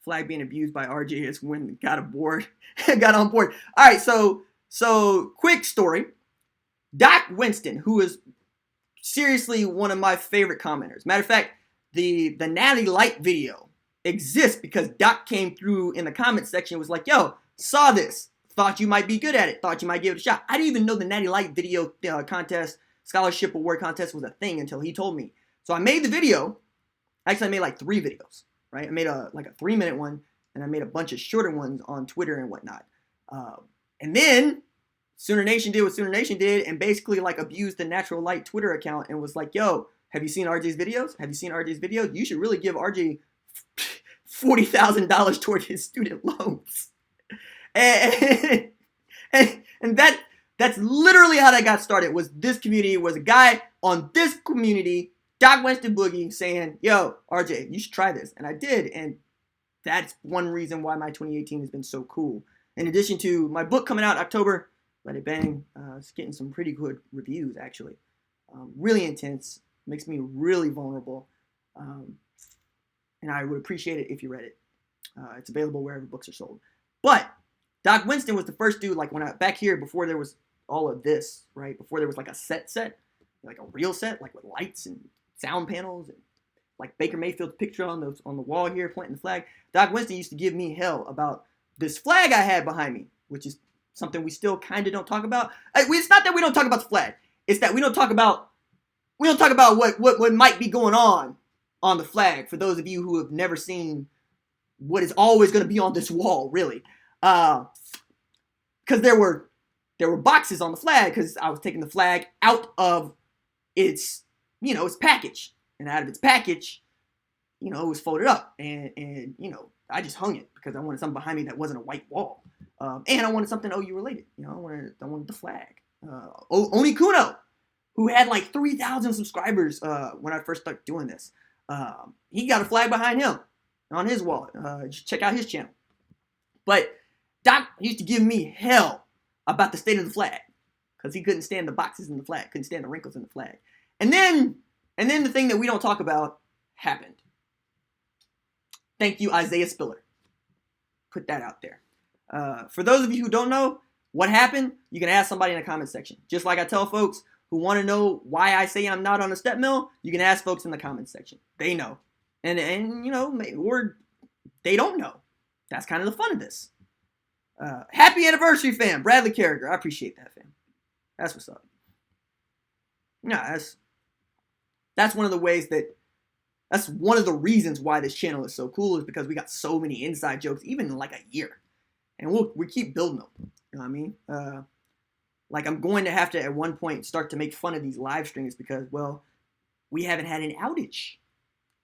Flag being abused by RJ is when got on board. All right, so quick story. Doc Winston, who is seriously one of my favorite commenters. Matter of fact, the Natty Light video exists because Doc came through in the comment section and was like, yo, saw this. Thought you might be good at it. Thought you might give it a shot. I didn't even know the Natty Light video contest, scholarship award contest was a thing until he told me. So I made the video. Actually, I made like 3 videos. Right, I made a 3-minute one, and I made a bunch of shorter ones on Twitter and whatnot. And then Sooner Nation did what Sooner Nation did, and basically like abused the Natural Light Twitter account and was like, "Yo, have you seen RJ's videos? Have you seen RJ's videos? You should really give RJ $40,000 toward his student loans." And that's literally how that got started. Was this community was a guy on this community. Doc Winston Boogie saying, yo, RJ, you should try this. And I did. And that's one reason why my 2018 has been so cool. In addition to my book coming out in October, Let It Bang. It's getting some pretty good reviews, actually. Really intense. Makes me really vulnerable. And I would appreciate it if you read it. It's available wherever books are sold. But Doc Winston was the first dude, like when back here, before there was all of this, right? Before there was like a set, like a real set, like with lights and sound panels and like Baker Mayfield's picture on the wall here planting the flag. Doc Winston used to give me hell about this flag I had behind me, which is something we still kind of don't talk about. It's not that we don't talk about the flag. It's that we don't talk about what might be going on the flag. For those of you who have never seen what is always going to be on this wall, really, because there were boxes on the flag because I was taking the flag out of its package, and out of its package, it was folded up, and I just hung it because I wanted something behind me that wasn't a white wall, and I wanted something OU related. I wanted the flag. Oni Kuno, who had like 3,000 subscribers when I first started doing this, he got a flag behind him on his wall. Just check out his channel. But Doc used to give me hell about the state of the flag because he couldn't stand the boxes in the flag, couldn't stand the wrinkles in the flag. And then the thing that we don't talk about happened. Thank you, Isaiah Spiller. Put that out there. For those of you who don't know what happened, you can ask somebody in the comment section. Just like I tell folks who want to know why I say I'm not on a step mill, you can ask folks in the comment section. They know. And or they don't know. That's kind of the fun of this. Happy anniversary, fam. Bradley Carragher. I appreciate that, fam. That's what's up. Yeah, that's one of the ways that's one of the reasons why this channel is so cool, is because we got so many inside jokes, even in like a year. And we keep building them. You know what I mean? Like I'm going to have to at one point start to make fun of these live streams because, well, we haven't had an outage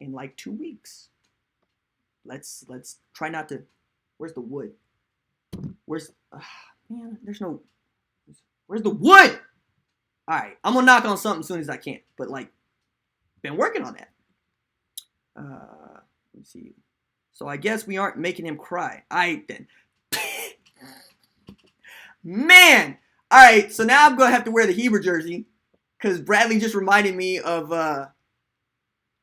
in like 2 weeks. Let's try not to. Where's the wood? Where's the wood? All right, I'm gonna knock on something as soon as I can, but like, been working on that. Let's see. So I guess we aren't making him cry. All right then. Man. All right, so now I'm gonna have to wear the Heber jersey because Bradley just reminded me of.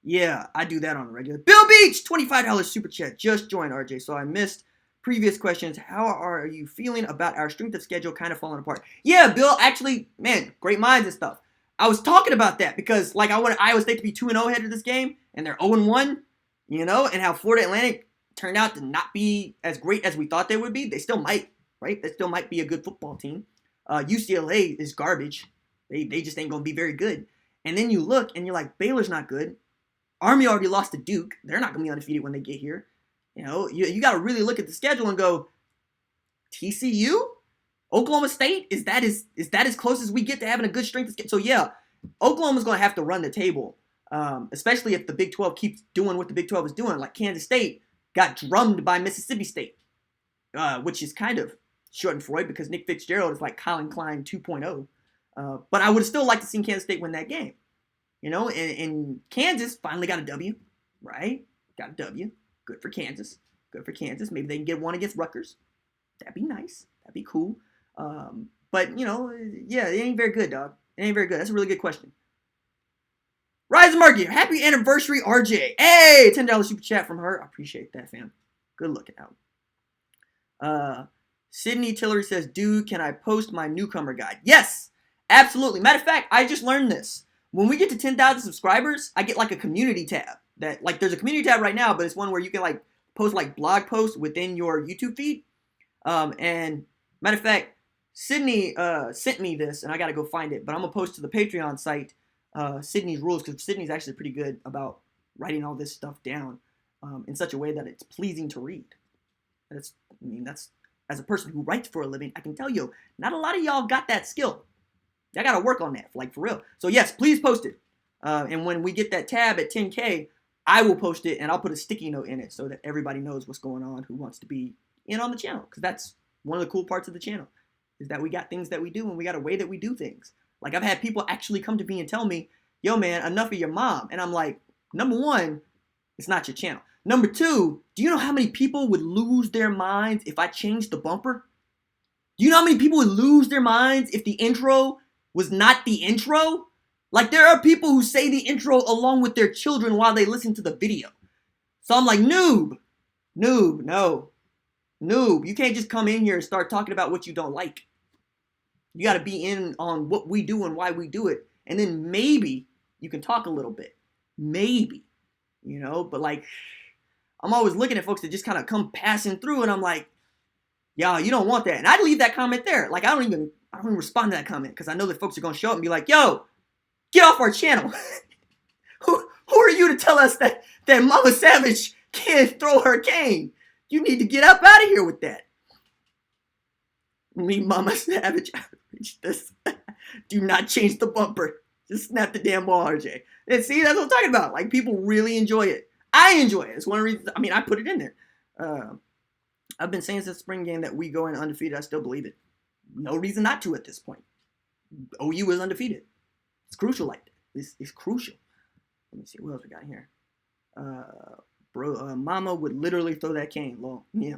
Yeah, I do that on a regular. Bill Beach, $25 super chat. Just joined, RJ. So I missed previous questions. How are you feeling about our strength of schedule kind of falling apart? Yeah, Bill, actually, man, great minds and stuff. I was talking about that because, like, I wanted Iowa State to be 2-0 headed to this game, and they're 0-1, and how Florida Atlantic turned out to not be as great as we thought they would be. They still might, right? They still might be a good football team. UCLA is garbage. They just ain't going to be very good. And then you look and you're like, Baylor's not good. Army already lost to Duke. They're not going to be undefeated when they get here. You know, you got to really look at the schedule and go, TCU? Oklahoma State? Is that as close as we get to having a good strength of schedule? So, yeah, Oklahoma's going to have to run the table, especially if the Big 12 keeps doing what the Big 12 is doing. Like Kansas State got drummed by Mississippi State, which is kind of Schadenfreude because Nick Fitzgerald is like Colin Klein 2.0. But I would have still liked to see Kansas State win that game. You know, and Kansas finally got a W, right? Got a W. Good for Kansas. Good for Kansas. Maybe they can get one against Rutgers. That'd be nice. That'd be cool. But, you know, yeah, it ain't very good, dog. It ain't very good. That's a really good question. Rise Market. Happy anniversary, RJ. Hey, $10 super chat from her. I appreciate that, fam. Good looking out. Sydney Tillery says, dude, can I post my newcomer guide? Yes, absolutely. Matter of fact, I just learned this. When we get to 10,000 subscribers, I get like a community tab. That like there's a community tab right now, but it's one where you can like post like blog posts within your YouTube feed. And matter of fact, Sydney sent me this, and I got to go find it. But I'm gonna post to the Patreon site Sydney's rules because Sydney's actually pretty good about writing all this stuff down in such a way that it's pleasing to read. That's as a person who writes for a living, I can tell you, not a lot of y'all got that skill. I got to work on that, like for real. So yes, please post it. And when we get that tab at 10K, I will post it and I'll put a sticky note in it so that everybody knows what's going on who wants to be in on the channel. Because that's one of the cool parts of the channel is that we got things that we do and we got a way that we do things. Like I've had people actually come to me and tell me, yo man, enough of your mom. And I'm like, number one, it's not your channel. Number two, do you know how many people would lose their minds if I changed the bumper? Do you know how many people would lose their minds if the intro was not the intro? Like there are people who say the intro along with their children while they listen to the video. So I'm like, noob, no. Noob, you can't just come in here and start talking about what you don't like. You got to be in on what we do and why we do it. And then maybe you can talk a little bit. Maybe, you know, but like, I'm always looking at folks that just kind of come passing through and I'm like, y'all, you don't want that. And I'd leave that comment there. Like, I don't even respond to that comment because I know that folks are going to show up and be like, yo, get off our channel. Who are you to tell us that Mama Savage can't throw her cane? You need to get up out of here with that. Me, Mama Savage, this. Do not change the bumper. Just snap the damn ball, RJ. And see, that's what I'm talking about. Like, people really enjoy it. I enjoy it. It's one of the reasons, I mean, I put it in there. I've been saying since the spring game that we go in undefeated. I still believe it. No reason not to at this point. OU is undefeated. It's crucial like that. It's crucial. Let me see. What else we got here? Mama would literally throw that cane. Well, yeah.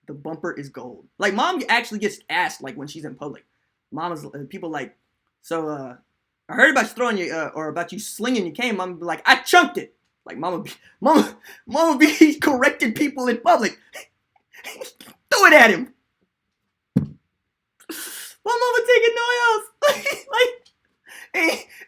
The bumper is gold. Like, Mom actually gets asked, like, when she's in public. Mama's, people like, so, I heard about you throwing your, or about you slinging your cane. Mama be like, I chunked it. Like, Mama be correcting people in public. Throw it at him. My mama taking no else.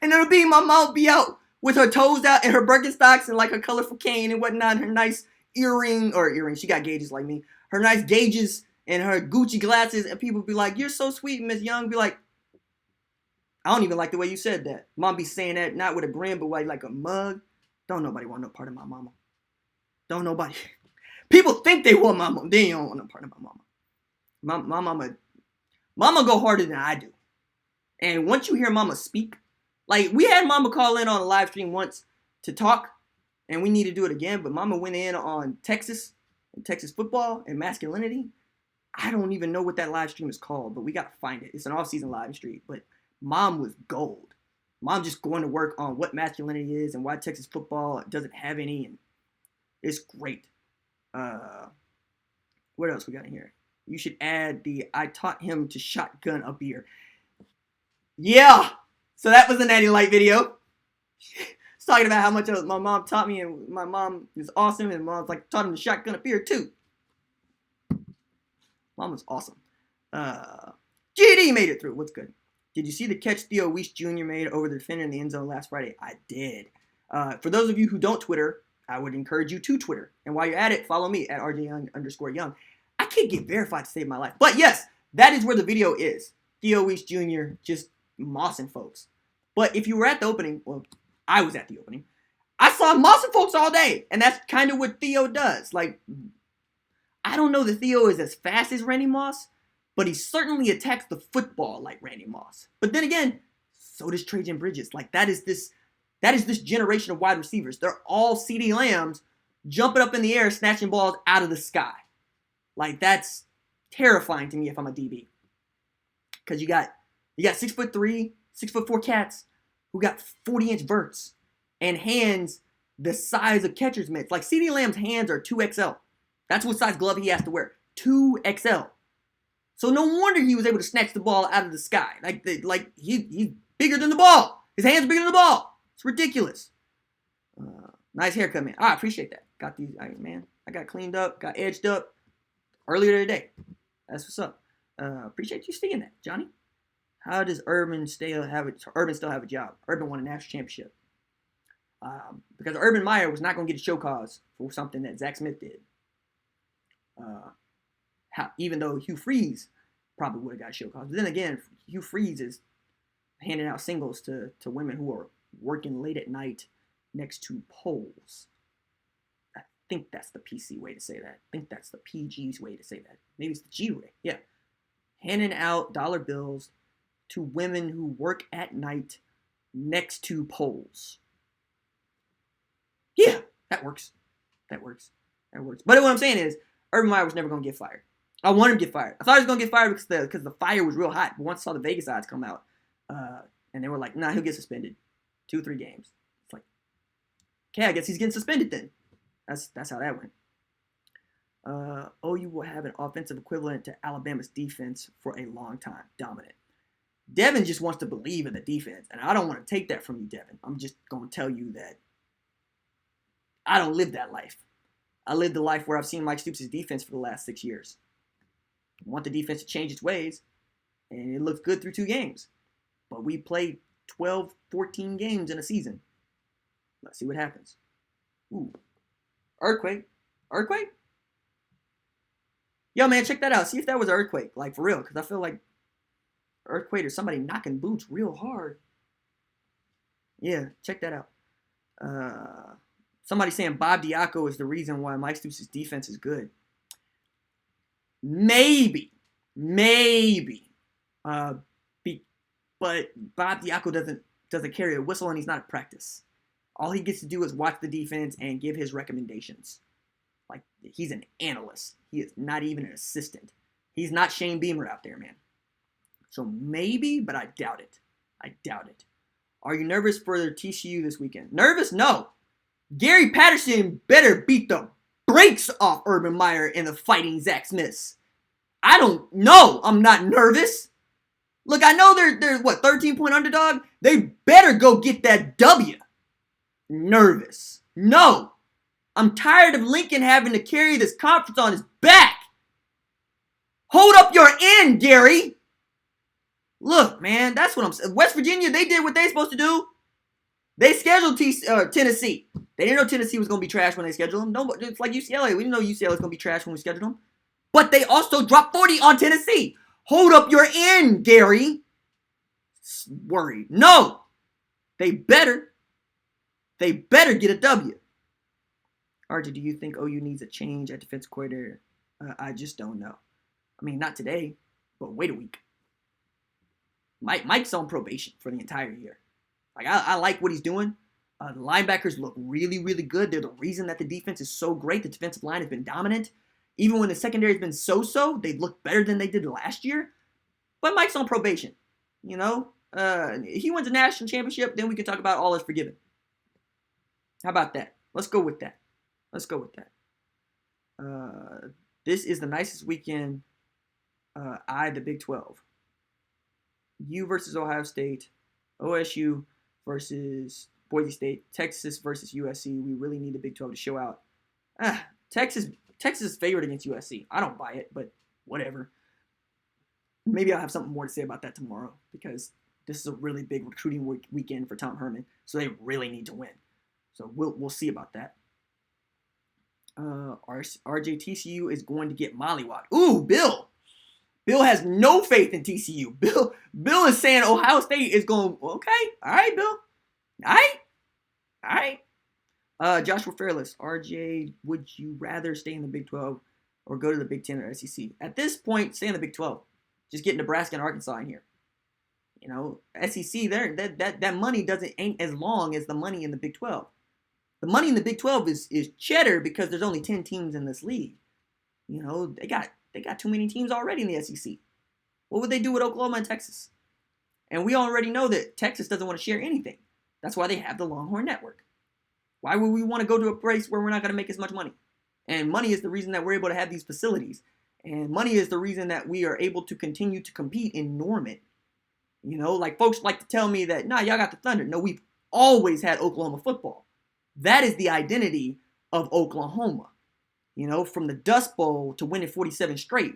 And it'll be, my mom will be out with her toes out and her Birkenstocks and like her colorful cane and whatnot, and her nice earring, she got gauges like me. Her nice gauges and her Gucci glasses, and people be like, you're so sweet, Miss Young. Be like, I don't even like the way you said that. Mom be saying that not with a grin, but like a mug. Don't nobody want no part of my mama. Don't nobody. People think they want my mama. They don't want no part of my mama. My mama go harder than I do. And once you hear mama speak, like we had mama call in on a live stream once to talk, and we need to do it again, but mama went in on Texas and Texas football and masculinity. I don't even know what that live stream is called, but we got to find it. It's an off-season live stream, but Mom was gold. Mom just going to work on what masculinity is and why Texas football doesn't have any, and it's great. What else we got in here? You should add I taught him to shotgun a beer. Yeah! So that was the Natty Light video. It's talking about how much my mom taught me, and my mom is awesome, and mom's like taught him to shotgun a beer too. Mom was awesome. GD made it through. What's good? Did you see the catch Theo Weiss Jr. made over the defender in the end zone last Friday? I did. For those of you who don't Twitter, I would encourage you to Twitter. And while you're at it, follow me at RJ_Young. I can't get verified to save my life. But yes, that is where the video is. Theo Weiss Jr. just mossing folks. But if you were at the opening, well, I was at the opening. I saw mossing folks all day. And that's kind of what Theo does. Like, I don't know that Theo is as fast as Randy Moss, but he certainly attacks the football like Randy Moss. But then again, so does Trajan Bridges. Like, that is this generation of wide receivers. They're all CeeDee Lambs jumping up in the air, snatching balls out of the sky. Like, that's terrifying to me if I'm a DB. Because you got 6'3", 6'4" cats who got 40-inch verts and hands the size of catcher's mitts. Like, CeeDee Lamb's hands are 2XL. That's what size glove he has to wear. 2XL. So no wonder he was able to snatch the ball out of the sky. Like he's bigger than the ball. His hand's bigger than the ball. It's ridiculous. Nice haircut, man. I appreciate that. Got these, man. I got cleaned up, got edged up earlier today. That's what's up. Appreciate you seeing that, Johnny. How does Urban still have a job? Urban won a national championship. Because Urban Meyer was not going to get a show cause for something that Zach Smith did. Even though Hugh Freeze probably would have got a show cause. But then again, Hugh Freeze is handing out singles to women who are working late at night next to poles. I think that's the PC way to say that. I think that's the PG's way to say that. Maybe it's the G way. Yeah. Handing out dollar bills to women who work at night next to poles. Yeah, that works. But what I'm saying is, Urban Meyer was never going to get fired. I want him to get fired. I thought he was going to get fired because the fire was real hot. But once I saw the Vegas odds come out, and they were like, nah, he'll get suspended. 2-3 games. It's like, okay, I guess he's getting suspended then. That's how that went. OU will have an offensive equivalent to Alabama's defense for a long time. Dominant. Devin just wants to believe in the defense, and I don't want to take that from you, Devin. I'm just going to tell you that I don't live that life. I live the life where I've seen Mike Stoops' defense for the last 6 years. I want the defense to change its ways, and it looks good through 2 games. But we play 12, 14 games in a season. Let's see what happens. Ooh. Earthquake. Yo, man, check that out. See if that was an earthquake. Like, for real. Because I feel like earthquake or somebody knocking boots real hard. Yeah, check that out. Somebody saying Bob Diaco is the reason why Mike Stoops' defense is good. Maybe. But Bob Diaco doesn't carry a whistle and he's not at practice. All he gets to do is watch the defense and give his recommendations. Like, he's an analyst. He is not even an assistant. He's not Shane Beamer out there, man. So maybe, but I doubt it. Are you nervous for TCU this weekend? Nervous? No. Gary Patterson better beat the brakes off Urban Meyer in the Fighting Zach Smiths. I don't know. I'm not nervous. Look, I know they're 13-point underdog? They better go get that W. Nervous. No. I'm tired of Lincoln having to carry this conference on his back. Hold up your end, Gary. Look, man, that's what I'm saying. West Virginia, they did what they supposed to do. They scheduled Tennessee. They didn't know Tennessee was going to be trash when they scheduled them. No, it's like UCLA. We didn't know UCLA was going to be trash when we scheduled them. But they also dropped 40 on Tennessee. Hold up your end, Gary. Worried. No. They better get a W. RJ, do you think OU needs a change at defense coordinator? I just don't know. I mean, not today, but wait a week. Mike's on probation for the entire year. Like, I like what he's doing. The linebackers look really, really good. They're the reason that the defense is so great. The defensive line has been dominant. Even when the secondary has been so-so, they've looked better than they did last year. But Mike's on probation. You know? He wins a national championship, then we can talk about all is forgiven. How about that? Let's go with that. This is the nicest weekend. The Big 12. U versus Ohio State. OSU versus Boise State. Texas versus USC. We really need the Big 12 to show out. Texas is favored against USC. I don't buy it, but whatever. Maybe I'll have something more to say about that tomorrow because this is a really big recruiting weekend for Tom Herman, so they really need to win. So we'll see about that. RJTCU is going to get mollywopped. Ooh, Bill. Bill has no faith in TCU. Bill is saying Ohio State is going, okay, all right, Bill. All right. Joshua Fairless, RJ, would you rather stay in the Big 12 or go to the Big 10 or SEC? At this point, stay in the Big 12. Just get Nebraska and Arkansas in here. You know, SEC there, that money ain't as long as the money in the Big 12. The money in the Big 12 is cheddar because there's only 10 teams in this league. You know, they got too many teams already in the SEC. What would they do with Oklahoma and Texas? And we already know that Texas doesn't want to share anything. That's why they have the Longhorn Network. Why would we want to go to a place where we're not going to make as much money? And money is the reason that we're able to have these facilities. And money is the reason that we are able to continue to compete in Norman. You know, like folks like to tell me that, nah, y'all got the Thunder. No, we've always had Oklahoma football. That is the identity of Oklahoma. You know, from the Dust Bowl to winning 47 straight.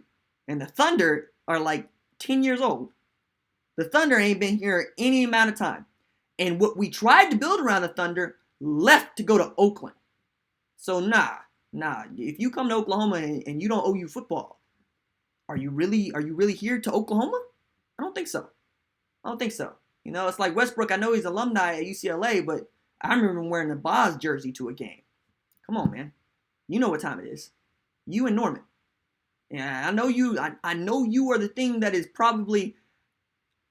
And the Thunder are like 10 years old. The Thunder ain't been here any amount of time. And what we tried to build around the Thunder left to go to Oakland. So nah. If you come to Oklahoma and you don't OU football, are you really here to Oklahoma? I don't think so. You know, it's like Westbrook. I know he's alumni at UCLA, but I remember wearing the Boz jersey to a game. Come on, man. You know what time it is. You and Norman. Yeah, I know you. I know you are the thing that is probably.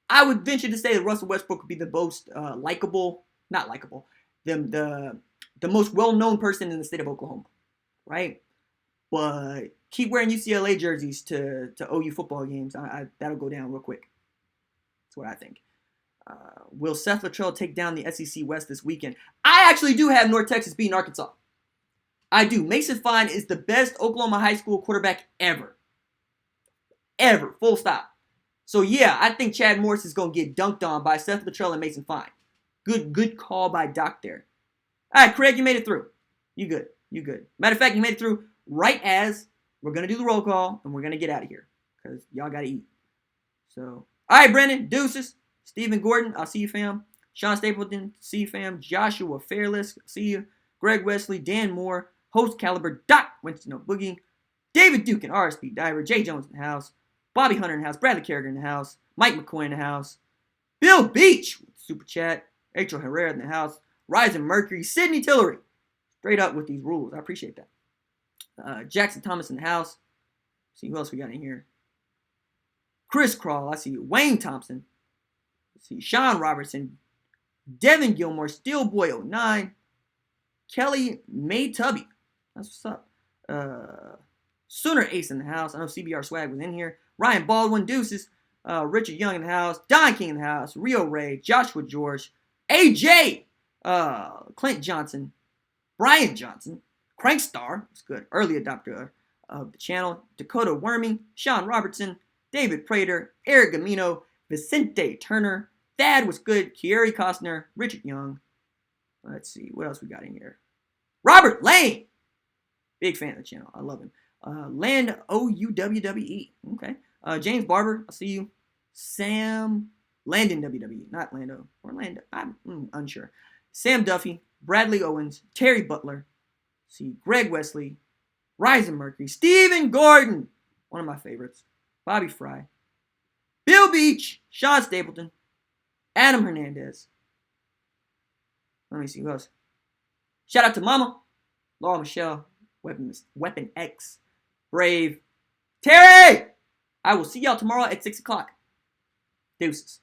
I would venture to say that Russell Westbrook would be the most not likable, the most well-known person in the state of Oklahoma, right? But keep wearing UCLA jerseys to OU football games. That'll go down real quick. That's what I think. Will Seth Luttrell take down the SEC West this weekend? I actually do have North Texas beating Arkansas. I do. Mason Fine is the best Oklahoma high school quarterback ever. Ever. Full stop. So, yeah, I think Chad Morris is going to get dunked on by Seth Luttrell and Mason Fine. Good call by Doc there. All right, Craig, you made it through. You good. Matter of fact, you made it through right as we're going to do the roll call and we're going to get out of here because y'all got to eat. So, all right, Brendan, deuces. Stephen Gordon, I'll see you, fam. Sean Stapleton, see you, fam. Joshua Fairless, see you. Greg Wesley, Dan Moore, Host Caliber, Doc Winston Boogie, David Duke and RSP Diver, Jay Jones in the house, Bobby Hunter in the house, Bradley Carriger in the house, Mike McCoy in the house, Bill Beach with Super Chat, Rachel Herrera in the house, Rising Mercury, Sydney Tillery. Straight up with these rules. I appreciate that. Jackson Thomas in the house. See who else we got in here. Chris Crawl, I see you. Wayne Thompson. Let's see. Sean Robertson. Devin Gilmore. Steelboy09. Kelly May Tubby. That's what's up. Sooner Ace in the house. I know CBR Swag was in here. Ryan Baldwin. Deuces. Richard Young in the house. Don King in the house. Rio Ray. Joshua George. AJ. Clint Johnson. Brian Johnson. Crankstar. That's good. Early adopter of the channel. Dakota Worming. Sean Robertson. David Prater. Eric Gamino. Vicente Turner. Thad was good. Kieri Costner. Richard Young. Let's see. What else we got in here? Robert Lane. Big fan of the channel. I love him. Land OUWWE. Okay. James Barber. I'll see you. Sam Landon WWE. Not Lando. Orlando. I'm unsure. Sam Duffy. Bradley Owens. Terry Butler. See. Greg Wesley. Rising Mercury. Stephen Gordon. One of my favorites. Bobby Fry. Bill Beach. Sean Stapleton. Adam Hernandez. Let me see who else. Shout out to Mama. Laura Michelle. Weapon X. Brave. Terry! I will see y'all tomorrow at 6 o'clock. Deuces.